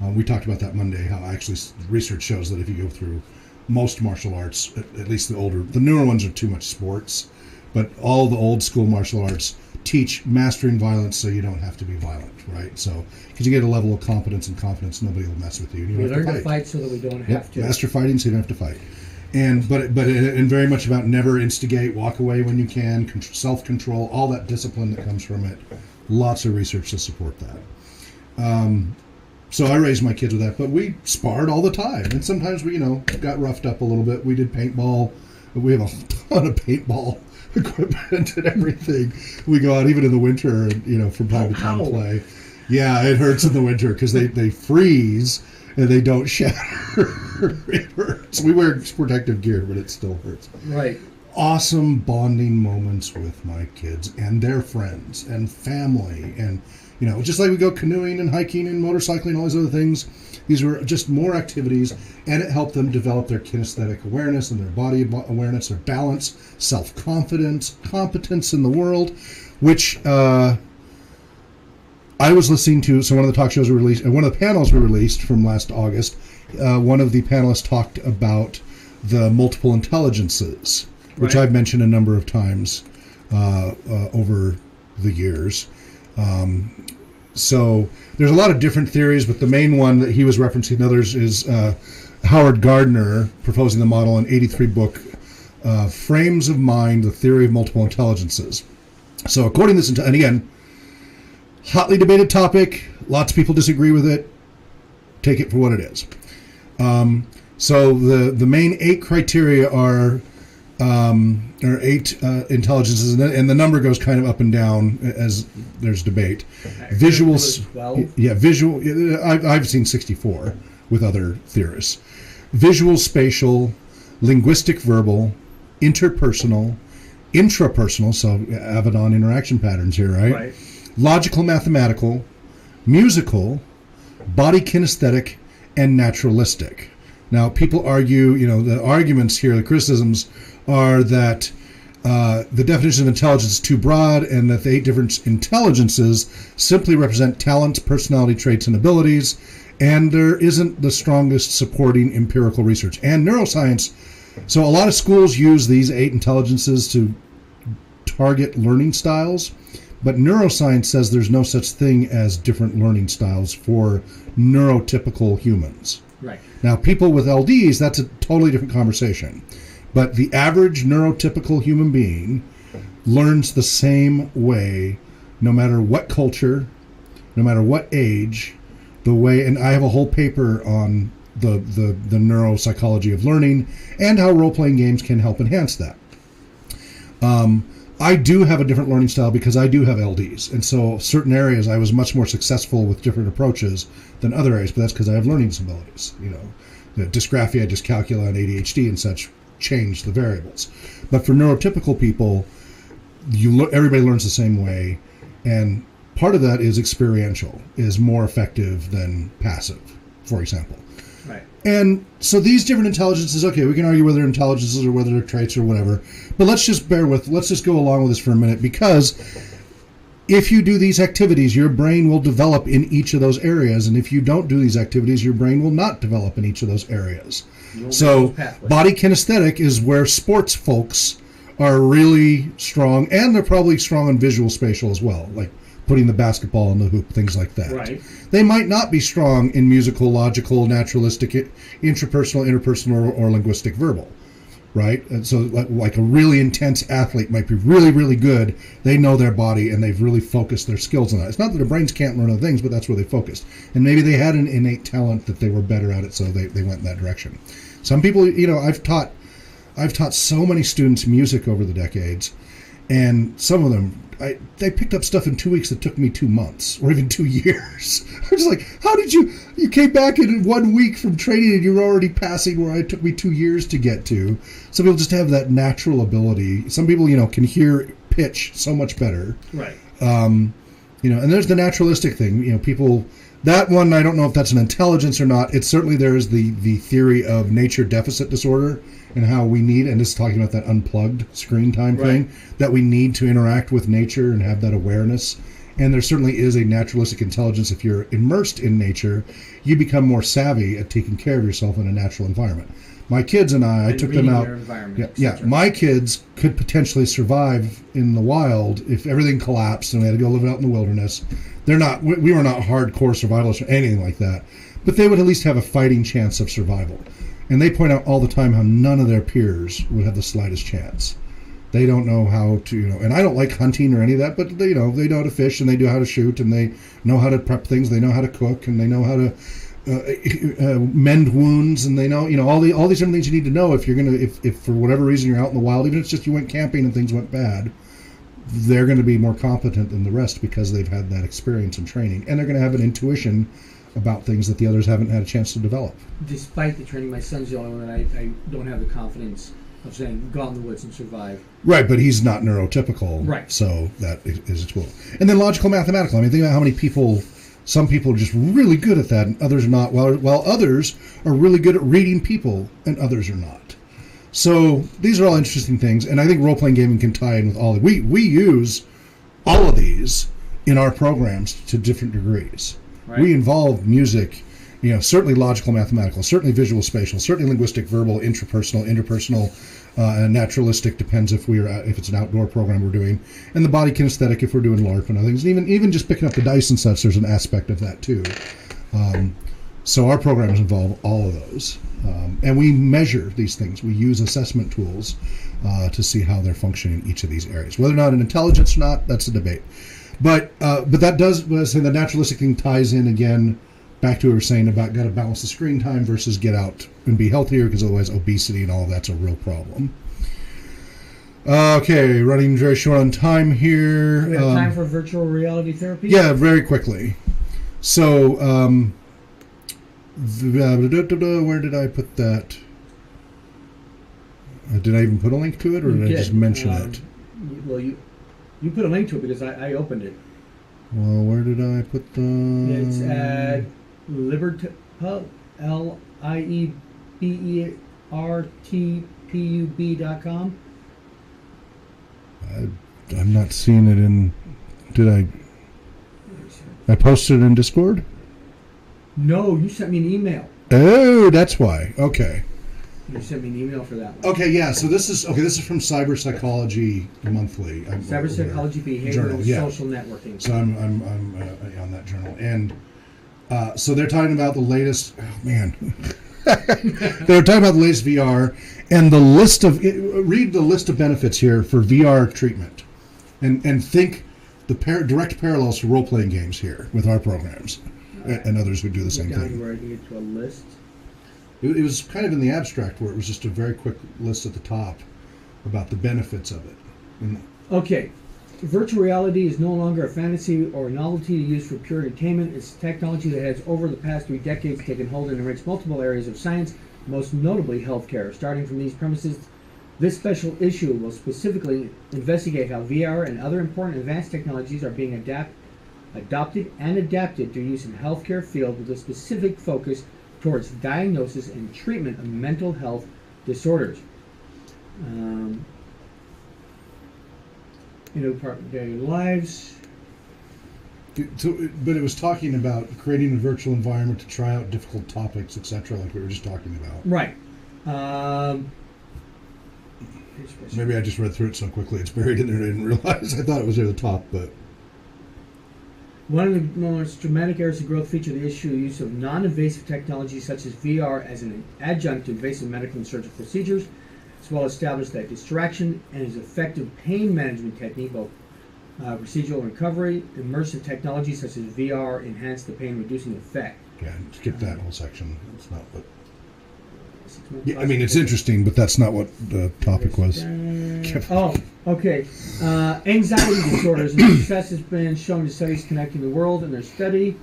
We talked about that Monday, how actually research shows that if you go through most martial arts, at least the newer ones are too much sports, but all the old school martial arts teach mastering violence so you don't have to be violent, right? So, because you get a level of competence and confidence, nobody will mess with you. You we learn to fight so that we don't have to. Master fighting so you don't have to fight. And very much about never instigate, walk away when you can, self-control, all that discipline that comes from it. Lots of research to support that. So I raised my kids with that, but we sparred all the time, and sometimes we, got roughed up a little bit. We did paintball. We have a ton of paintball equipment and everything. We go out even in the winter, and from time to time play. Yeah, it hurts in the winter because they freeze and they don't shatter. It hurts. We wear protective gear, but it still hurts. Right. Awesome bonding moments with my kids and their friends and family, and just like we go canoeing and hiking and motorcycling, all these other things. These were just more activities, and it helped them develop their kinesthetic awareness and their body awareness, their balance, self-confidence, competence in the world, which I was listening to. So one of the talk shows were released, and one of the panels were released from last August. One of the panelists talked about the multiple intelligences, which I've mentioned a number of times over the years. So there's a lot of different theories, but the main one that he was referencing, others, is Howard Gardner proposing the model in 83 book, Frames of Mind, The Theory of Multiple Intelligences. So according to this, and again, hotly debated topic, lots of people disagree with it, take it for what it is. So the main 8 criteria are 8 intelligences, and the number goes kind of up and down as there's debate. Visual, visual. I've seen 64 with other theorists. Visual, spatial, linguistic, verbal, interpersonal, intrapersonal. So Avedon interaction patterns here, right? Logical, mathematical, musical, body kinesthetic, and naturalistic. Now, people argue, the arguments here, the criticisms are that the definition of intelligence is too broad, and that the 8 different intelligences simply represent talents, personality traits, and abilities, and there isn't the strongest supporting empirical research. And neuroscience, so a lot of schools use these 8 intelligences to target learning styles, but neuroscience says there's no such thing as different learning styles for neurotypical humans. Right. Now, people with LDs, that's a totally different conversation. But the average neurotypical human being learns the same way, no matter what culture, no matter what age, and I have a whole paper on the neuropsychology of learning and how role-playing games can help enhance that. I do have a different learning style because I do have LDs, and so certain areas I was much more successful with different approaches than other areas, but that's because I have learning disabilities. The dysgraphia, dyscalculia, and ADHD and such change the variables. But for neurotypical people, everybody learns the same way, and part of that is experiential, is more effective than passive, for example. Right. And so these different intelligences, okay, we can argue whether they're intelligences or whether they're traits or whatever, but let's just go along with this for a minute, because if you do these activities, your brain will develop in each of those areas, and if you don't do these activities, your brain will not develop in each of those areas. So body kinesthetic is where sports folks are really strong, and they're probably strong in visual spatial as well, like putting the basketball in the hoop, things like that. Right. They might not be strong in musical, logical, naturalistic, intrapersonal, interpersonal, or linguistic verbal, right? And so like a really intense athlete might be really, really good. They know their body, and they've really focused their skills on that. It's not that their brains can't learn other things, but that's where they focused. And maybe they had an innate talent that they were better at it, so they went in that direction. Some people, I've taught so many students music over the decades, and some of them, they picked up stuff in 2 weeks that took me 2 months or even 2 years. I was like, how did you came back in 1 week from training and you're already passing where it took me 2 years to get to. Some people just have that natural ability. Some people, can hear pitch so much better. Right. And there's the naturalistic thing. People That one, I don't know if that's an intelligence or not. It's certainly, there is the theory of nature deficit disorder and how we need, and this is talking about that unplugged screen time thing, that we need to interact with nature and have that awareness. And there certainly is a naturalistic intelligence. If you're immersed in nature, you become more savvy at taking care of yourself in a natural environment. My kids and I took them out. My kids could potentially survive in the wild if everything collapsed and we had to go live out in the wilderness. They're not. We were not hardcore survivalists or anything like that, but they would at least have a fighting chance of survival. And they point out all the time how none of their peers would have the slightest chance. They don't know how to, and I don't like hunting or any of that, but they know how to fish and they know how to shoot and they know how to prep things. They know how to cook and they know how to mend wounds, and they know all these different things you need to know if you're gonna if for whatever reason you're out in the wild, even if it's just you went camping and things went bad, they're going to be more competent than the rest because they've had that experience and training, and they're going to have an intuition about things that the others haven't had a chance to develop. Despite the training, my son's the only one that I don't have the confidence of saying go out in the woods and survive. Right, but he's not neurotypical, right? So that is a tool. And then logical mathematical. I mean, think about how many people. Some people are just really good at that, and others are not. While others are really good at reading people, and others are not. So these are all interesting things, and I think role-playing gaming can tie in with all of it. We use all of these in our programs to different degrees. Right. We involve music, certainly logical, mathematical, certainly visual, spatial, certainly linguistic, verbal, intrapersonal, interpersonal, and naturalistic, depends if it's an outdoor program we're doing, and the body kinesthetic if we're doing LARP and other things. And even just picking up the dice and such, there's an aspect of that too. So our programs involve all of those, and we measure these things. We use assessment tools to see how they're functioning in each of these areas. Whether or not an intelligence or not, that's a debate. But that does, the naturalistic thing ties in again back to what we were saying about got to balance the screen time versus get out and be healthier, because otherwise obesity and all of that's a real problem. Okay, running very short on time here. Do we have time for virtual reality therapy? Yeah, very quickly. So, where did I put that? Did I even put a link to it, or did I just mention it? Well, you put a link to it because I opened it. Well, where did I put the... It's at Libertpub, LIEBERTPUB.com. I'm not seeing it in... Did I posted it in Discord? No, you sent me an email. Oh, that's why. Okay. You sent me an email for that one. Okay, yeah. So this is from Cyber Psychology Monthly. Cyber Psychology Behavioral Journal, Social Networking. So I'm on that journal, and so they're talking about the latest. Oh man, they're talking about the latest VR and the list of read the list of benefits here for VR treatment, and think the direct parallels to role playing games here with our programs, and others would do the same thing. Where I can get to a list. It was kind of in the abstract where it was just a very quick list at the top about the benefits of it. Okay. Virtual reality is no longer a fantasy or a novelty to use for pure entertainment. It's technology that has, over the past 3 decades, taken hold and enriched multiple areas of science, most notably healthcare. Starting from these premises, this special issue will specifically investigate how VR and other important advanced technologies are being adopted and adapted to use in the healthcare field with a specific focus towards diagnosis and treatment of mental health disorders. Part of daily lives. But it was talking about creating a virtual environment to try out difficult topics, etc., like we were just talking about. Right. Maybe I just read through it so quickly it's buried in there and I didn't realize. I thought it was near the top, but... One of the most dramatic areas of growth feature the issue of use of non-invasive technology such as VR as an adjunct to invasive medical and surgical procedures. It's well established that distraction and its effective pain management technique, both procedural recovery, immersive technologies such as VR enhance the pain-reducing effect. Yeah, skip that whole section. That's not what... Yeah, I mean, it's interesting, but that's not what the topic was. Okay. Anxiety disorders and success has been shown in studies connecting the world in their study.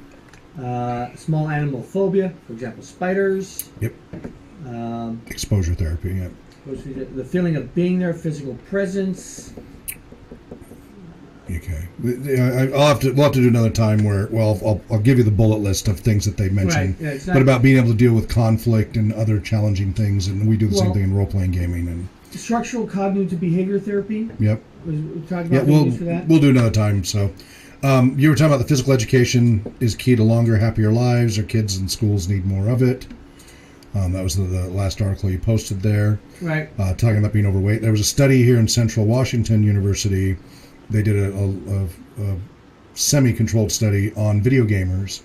Small animal phobia, for example, spiders. Yep. Exposure therapy, yep. The feeling of being there, physical presence. Okay. We'll have to do another time where, I'll give you the bullet list of things that they mentioned, Right. Yeah, but about being able to deal with conflict and other challenging things, and we do the same thing in role-playing gaming. And structural cognitive behavior therapy. Yep. We talked about being for that. We'll do another time. So, you were talking about the physical education is key to longer, happier lives. Our kids in schools need more of it. That was the last article you posted there. Right. Talking about being overweight. There was a study here in Central Washington University. They did a semi-controlled study on video gamers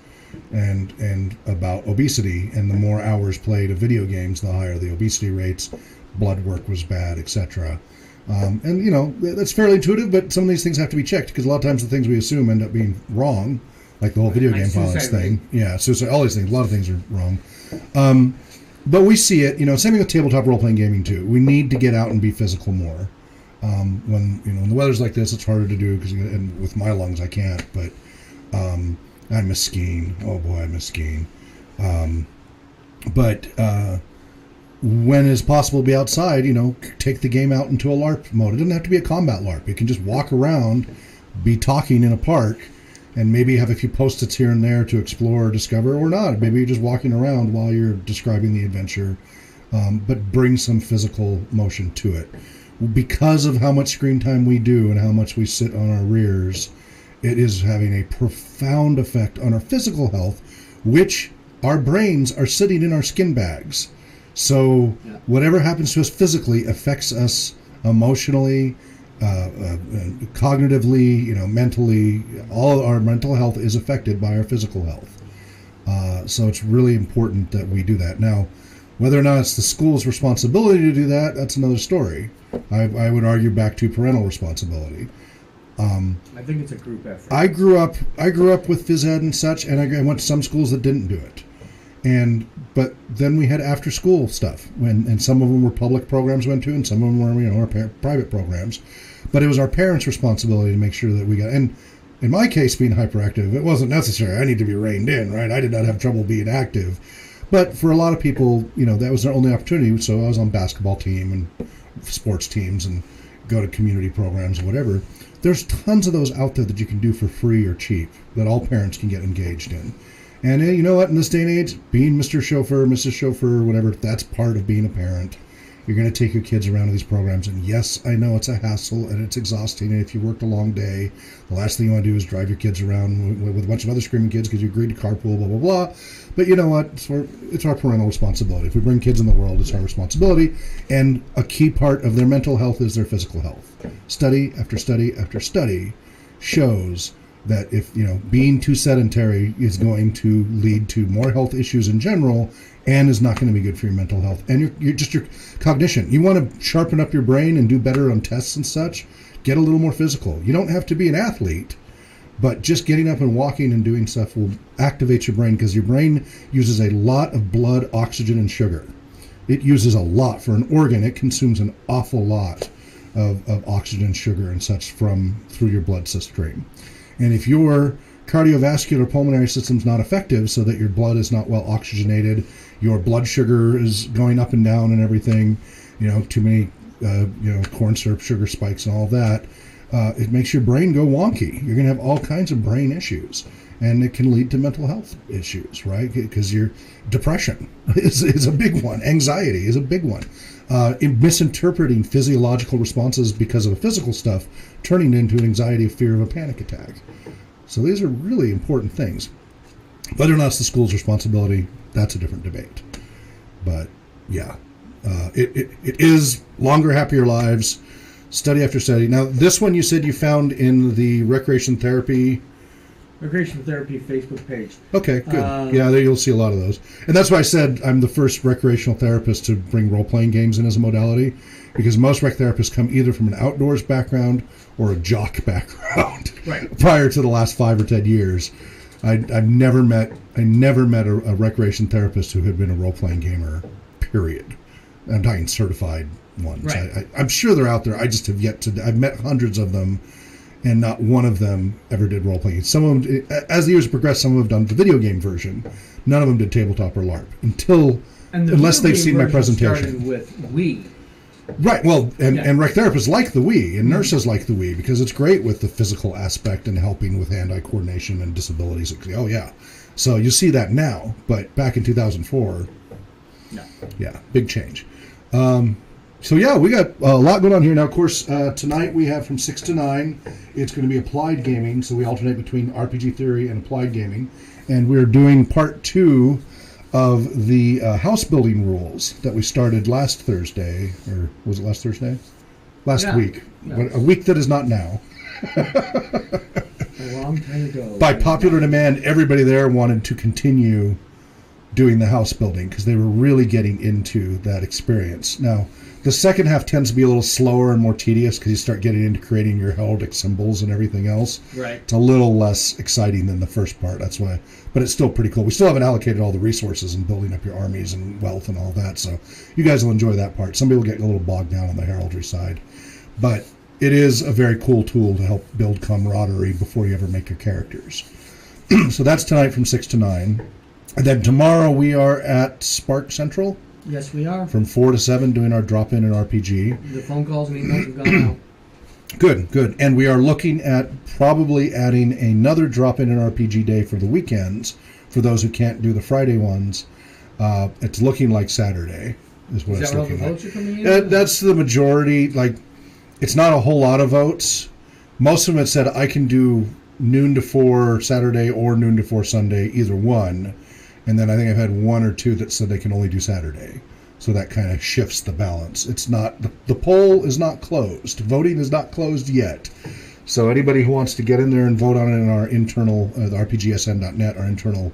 and about obesity. And the more hours played of video games, the higher the obesity rates. Blood work was bad, etc. And, you know, that's fairly intuitive, but some of these things have to be checked because a lot of times the things we assume end up being wrong, like the whole video game violence thing. Yeah, so all these things, a lot of things are wrong. But we see it, you know, same thing with tabletop role-playing gaming, too. We need to get out and be physical more. When the weather's like this, it's harder to do because with my lungs, I can't. But I miss skiing. Oh, boy, I miss skiing. But when it's possible to be outside, you know, take the game out into a LARP mode. It doesn't have to be a combat LARP. You can just walk around, be talking in a park, and maybe have a few post-its here and there to explore or discover, or not. Maybe you're just walking around while you're describing the adventure, but bring some physical motion to it. Because of how much screen time we do and how much we sit on our rears, it is having a profound effect on our physical health, which our brains are sitting in our skin bags. So whatever happens to us physically affects us emotionally, cognitively, you know, mentally. All our mental health is affected by our physical health. So it's really important that we do that. Now, whether or not it's the school's responsibility to do that, that's another story. I would argue back to parental responsibility. I think it's a group effort. I grew up with phys ed and such, and I went to some schools that didn't do it. But then we had after school stuff, and some of them were public programs we went to, and some of them were, you know, our private programs. But it was our parents' responsibility to make sure that we got. And in my case, being hyperactive, it wasn't necessary. I need to be reined in, right? I did not have trouble being active. But for a lot of people, you know, that was their only opportunity. So I was on basketball team and sports teams and go to community programs or whatever. There's tons of those out there that you can do for free or cheap that all parents can get engaged in. And you know what? In this day and age, being Mr. Chauffeur, Mrs. Chauffeur, whatever, that's part of being a parent. You're going to take your kids around to these programs. And yes, I know it's a hassle and it's exhausting. And if you worked a long day, the last thing you want to do is drive your kids around with a bunch of other screaming kids because you agreed to carpool, blah, blah, blah. But you know what? It's our parental responsibility. If we bring kids in the world, it's our responsibility. And a key part of their mental health is their physical health. Study after study after study shows that if, you know, being too sedentary is going to lead to more health issues in general and is not going to be good for your mental health and your cognition. You want to sharpen up your brain and do better on tests and such, get a little more physical. You don't have to be an athlete, but just getting up and walking and doing stuff will activate your brain because your brain uses a lot of blood, oxygen, and sugar. It uses a lot. For an organ, it consumes an awful lot of oxygen, sugar, and such through your blood stream. And if your cardiovascular pulmonary system's not effective so that your blood is not well oxygenated, your blood sugar is going up and down and everything, you know, too many, corn syrup, sugar spikes and all that, it makes your brain go wonky. You're going to have all kinds of brain issues. And it can lead to mental health issues, right? Because your depression is a big one. Anxiety is a big one. Misinterpreting physiological responses because of the physical stuff, turning into an anxiety or fear of a panic attack. So these are really important things. Whether or not it's the school's responsibility, that's a different debate. But yeah, it is longer, happier lives, study after study. Now, this one you said you found in the recreation therapy Facebook page. Okay, good. Yeah, there you'll see a lot of those. And that's why I said I'm the first recreational therapist to bring role-playing games in as a modality, because most rec therapists come either from an outdoors background or a jock background. Right. Prior to the last 5 or 10 years. I never met a recreation therapist who had been a role-playing gamer, period. I'm talking certified ones. Right. I'm sure they're out there. I just have yet to. I've met hundreds of them, and not one of them ever did role-playing. Some of them, as the years progressed, some of them have done the video game version. None of them did tabletop or LARP unless they've seen my presentation. Started with Wii. Right. Well, and rec therapists like the Wii, and nurses like the Wii because it's great with the physical aspect and helping with hand-eye coordination and disabilities. Oh yeah. So you see that now, but back in 2004, no. Yeah, big change. So yeah, we got a lot going on here now. Of course, tonight we have from 6 to 9. It's going to be applied gaming, so we alternate between RPG theory and applied gaming, and we're doing part 2 of the house building rules that we started last Thursday, or was it last Thursday? Last week. Yeah. A week that is not now. A long time ago. By popular demand, everybody there wanted to continue doing the house building because they were really getting into that experience. Now, the second half tends to be a little slower and more tedious because you start getting into creating your heraldic symbols and everything else. Right. It's a little less exciting than the first part. That's why, but it's still pretty cool. We still haven't allocated all the resources and building up your armies and wealth and all that. So you guys will enjoy that part. Some people get a little bogged down on the heraldry side, but it is a very cool tool to help build camaraderie before you ever make your characters. So that's tonight from 6 to 9. And then tomorrow we are at Spark Central. Yes, we are. From 4 to 7 doing our drop-in and RPG. The phone calls and emails have gone out. Good. And we are looking at probably adding another drop-in and RPG day for the weekends for those who can't do the Friday ones. It's looking like Saturday is what it's looking like. Is that where all the votes are coming in? That's the majority. Like, it's not a whole lot of votes. Most of them had said I can do noon to 4 Saturday or noon to 4 Sunday, either one. And then I think I've had 1 or 2 that said they can only do Saturday. So that kind of shifts the balance. It's not, the poll is not closed. Voting is not closed yet. So anybody who wants to get in there and vote on it in our internal, the rpgsn.net, our internal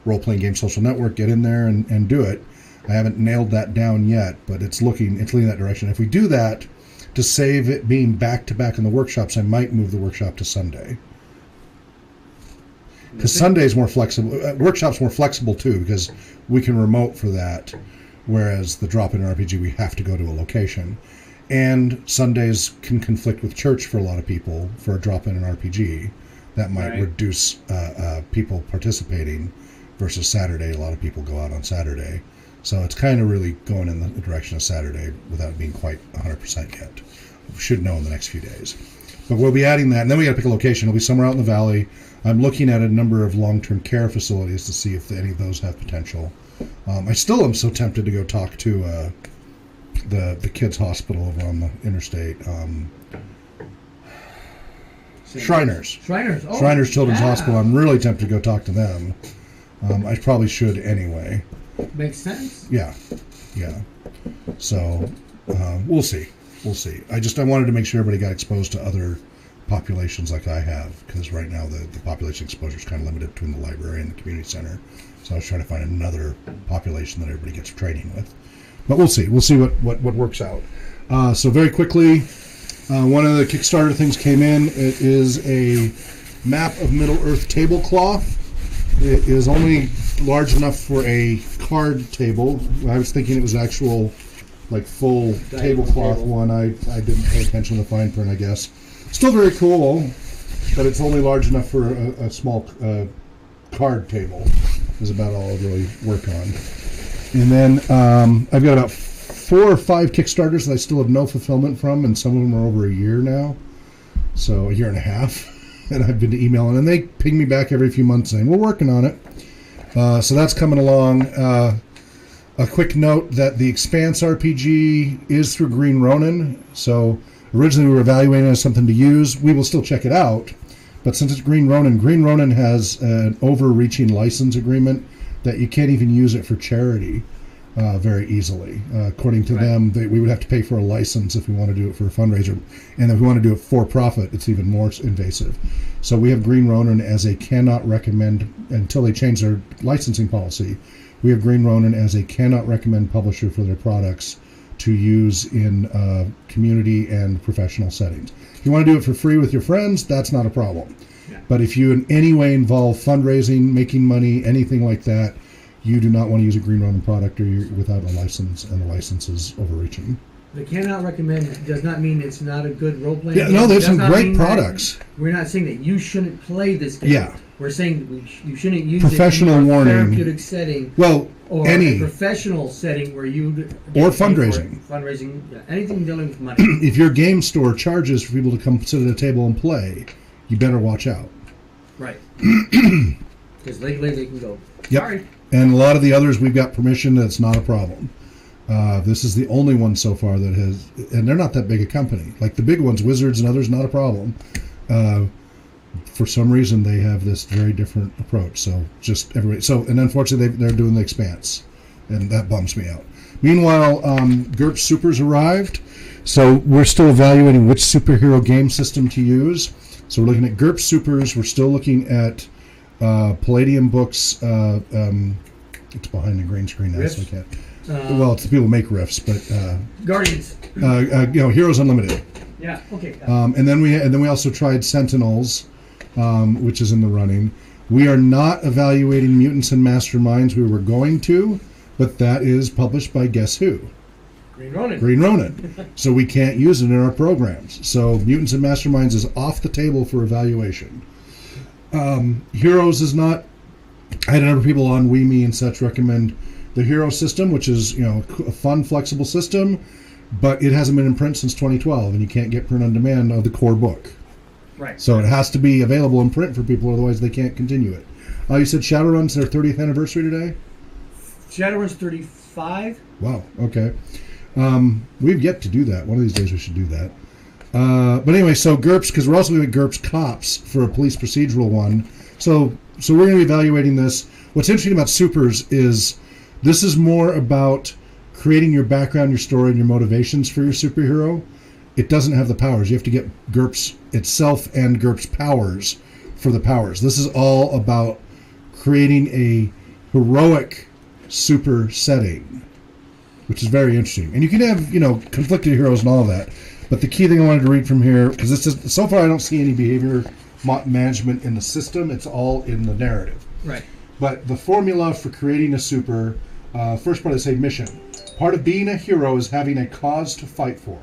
role-playing game social network, get in there and do it. I haven't nailed that down yet, but it's leaning that direction. If we do that, to save it being back-to-back in the workshops, I might move the workshop to Sunday. Because Sunday's more flexible. Workshop's more flexible, too, because we can remote for that, whereas the drop-in RPG, we have to go to a location. And Sundays can conflict with church for a lot of people for a drop-in an RPG. That might reduce people participating, versus Saturday. A lot of people go out on Saturday. So it's kind of really going in the direction of Saturday without being quite 100% yet. We should know in the next few days. But we'll be adding that, and then we got to pick a location. It'll be somewhere out in the valley. I'm looking at a number of long-term care facilities to see if any of those have potential. I still am so tempted to go talk to the kids' hospital over on the interstate. Shriners. Oh, Shriners Children's Hospital. I'm really tempted to go talk to them. I probably should anyway. Makes sense. Yeah. So we'll see. I wanted to make sure everybody got exposed to other populations like I have, because right now the population exposure is kind of limited between the library and the community center. So I was trying to find another population that everybody gets training with. But we'll see. We'll see what works out. So very quickly, one of the Kickstarter things came in. It is a map of Middle-earth tablecloth. It is only large enough for a card table. I was thinking it was actual, like, full tablecloth one. I didn't pay attention to the fine print, I guess. Still very cool, but it's only large enough for a small card table. Is about all I really work on. And then I've got about 4 or 5 Kickstarters that I still have no fulfillment from, and some of them are over a year now. So a year and a half. And I've been emailing, and they ping me back every few months saying, we're working on it. So that's coming along. A quick note that the Expanse RPG is through Green Ronin. So originally we were evaluating it as something to use. We will still check it out. But since it's Green Ronin has an overreaching license agreement that you can't even use it for charity very easily. According to them, we would have to pay for a license if we want to do it for a fundraiser. And if we want to do it for profit, it's even more invasive. So we have Green Ronin as a cannot recommend, until they change their licensing policy, we have Green Ronin as a cannot recommend publisher for their products to use in community and professional settings. If you want to do it for free with your friends, that's not a problem. Yeah. But if you in any way involve fundraising, making money, anything like that, you do not want to use a Green Ronin product or you're without a license, and the license is overreaching. The cannot recommend does not mean it's not a good role-playing game. No, there's some great products. We're not saying that you shouldn't play this game. Yeah. We're saying you shouldn't use professional it in a warning. therapeutic setting. Well, or any a professional setting where you or fundraising, anything dealing with money. If your game store charges for people to come sit at a table and play, you better watch out. Right. Because legally they can go. Yep. Sorry. And a lot of the others we've got permission. That's not a problem. This is the only one so far that has, and they're not that big a company. Like the big ones, Wizards and others, not a problem. For some reason, they have this very different approach. So just everybody. So, and unfortunately, they're doing the Expanse, and that bums me out. Meanwhile, GURPS Super's arrived, so we're still evaluating which superhero game system to use. So we're looking at GURPS Supers. We're still looking at Palladium Books. It's behind the green screen now, so I can't. Well, it's the people who make riffs, but Guardians. Heroes Unlimited. Yeah. Okay. And then we also tried Sentinels, which is in the running. We are not evaluating Mutants and Masterminds. We were going to, but that is published by guess who? Green Ronin. So we can't use it in our programs. So Mutants and Masterminds is off the table for evaluation. Heroes is not. I had a number of people on WeMe and such recommend the Hero system, which is a fun, flexible system, but it hasn't been in print since 2012, and you can't get print on demand of the core book. Right. So it has to be available in print for people, otherwise they can't continue it. You said Shadowrun's their 30th anniversary today? Shadowrun's 35. Wow, okay. We've yet to do that. One of these days we should do that. But anyway, so GURPS, because we're also doing GURPS Cops for a police procedural one. So we're going to be evaluating this. What's interesting about Supers is this is more about creating your background, your story, and your motivations for your superhero. It doesn't have the powers. You have to get GURPS itself and GURPS powers for the powers. This is all about creating a heroic super setting, which is very interesting. And you can have, conflicted heroes and all of that. But the key thing I wanted to read from here, because this is so far I don't see any behavior management in the system. It's all in the narrative. Right. But the formula for creating a super, first part, they say mission. Part of being a hero is having a cause to fight for.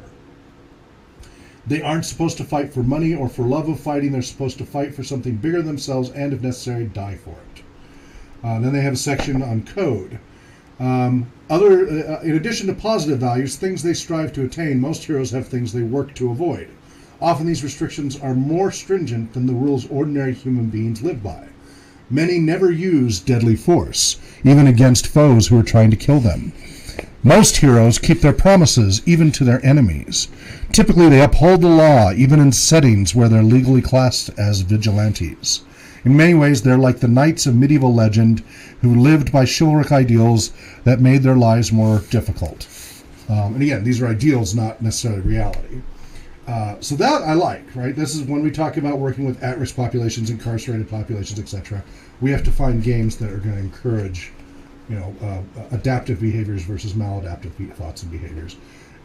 They aren't supposed to fight for money or for love of fighting. They're supposed to fight for something bigger than themselves and, if necessary, die for it. Then they have a section on code. In addition to positive values, things they strive to attain, most heroes have things they work to avoid. Often these restrictions are more stringent than the rules ordinary human beings live by. Many never use deadly force, even against foes who are trying to kill them. Most heroes keep their promises, even to their enemies. Typically, they uphold the law, even in settings where they're legally classed as vigilantes. In many ways, they're like the knights of medieval legend who lived by chivalric ideals that made their lives more difficult. And again, these are ideals, not necessarily reality. So that I like, right? This is when we talk about working with at-risk populations, incarcerated populations, etc. We have to find games that are going to encourage, adaptive behaviors versus maladaptive thoughts and behaviors.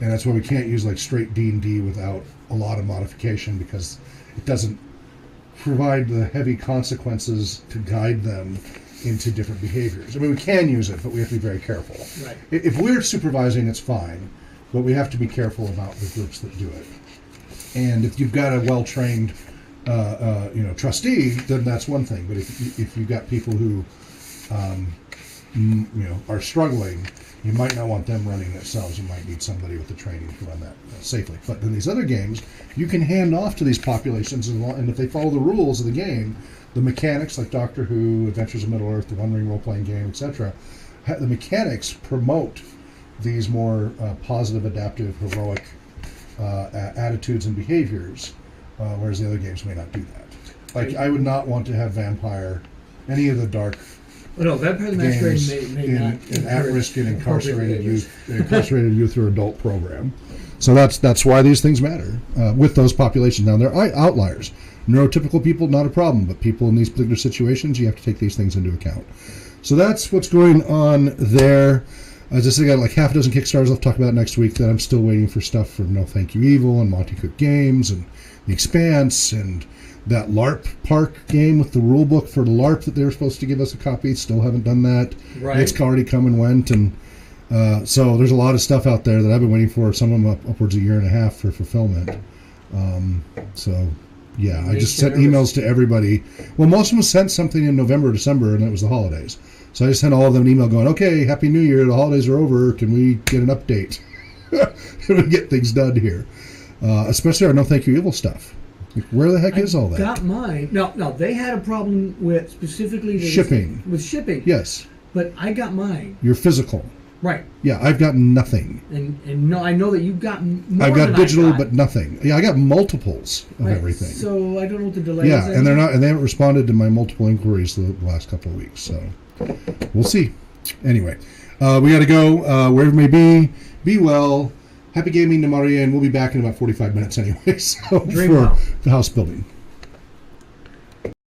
And that's why we can't use like straight D&D without a lot of modification, because it doesn't provide the heavy consequences to guide them into different behaviors. I mean, we can use it, but we have to be very careful. Right. If we're supervising, it's fine, but we have to be careful about the groups that do it. And if you've got a well-trained, trustee, then that's one thing. But if you've got people who, are struggling, you might not want them running themselves. You might need somebody with the training to run that safely. But in these other games, you can hand off to these populations, and if they follow the rules of the game, the mechanics, like Doctor Who, Adventures of Middle-earth, the One Ring role-playing game, etc., the mechanics promote these more positive, adaptive, heroic attitudes and behaviors, whereas the other games may not do that. Like, I would not want to have Vampire, any of the dark Vampire the Masquerade may not in at-risk and incarcerated youth or adult program. So that's why these things matter with those populations. Now, there are outliers. Neurotypical people, not a problem, but people in these particular situations, you have to take these things into account. So that's what's going on there. As I said, I got like half a dozen Kickstarters I'll talk about next week that I'm still waiting for stuff from No Thank You Evil and Monty Cook Games and The Expanse and that LARP Park game with the rule book for the LARP that they were supposed to give us a copy. Still haven't done that. Right. It's already come and went. And so there's a lot of stuff out there that I've been waiting for, some of them upwards of a year and a half for fulfillment. So Yeah, I Makes just you sent nervous. emails to everybody. Well, most of them sent something in November or December, and it was the holidays. So I just sent all of them an email going, okay, Happy New Year, the holidays are over, can we get an update? Can we get things done here? Especially our No Thank You Evil stuff. Like, where the heck is all that? Got mine. No, they had a problem with specifically Shipping. With shipping. Yes, But I got mine. your physical. Right. Yeah, I've got nothing. And no, I know that you've got more I've got than digital, I got. but nothing. Yeah, I got multiples of Right. everything. So I don't know what the delay is. Yeah, and they haven't responded to my multiple inquiries the last couple of weeks. So we'll see. Anyway, we got to go. Wherever it may be, be well. Happy gaming to Maria, and we'll be back in about 45 minutes anyway. So Dream for well. the house building.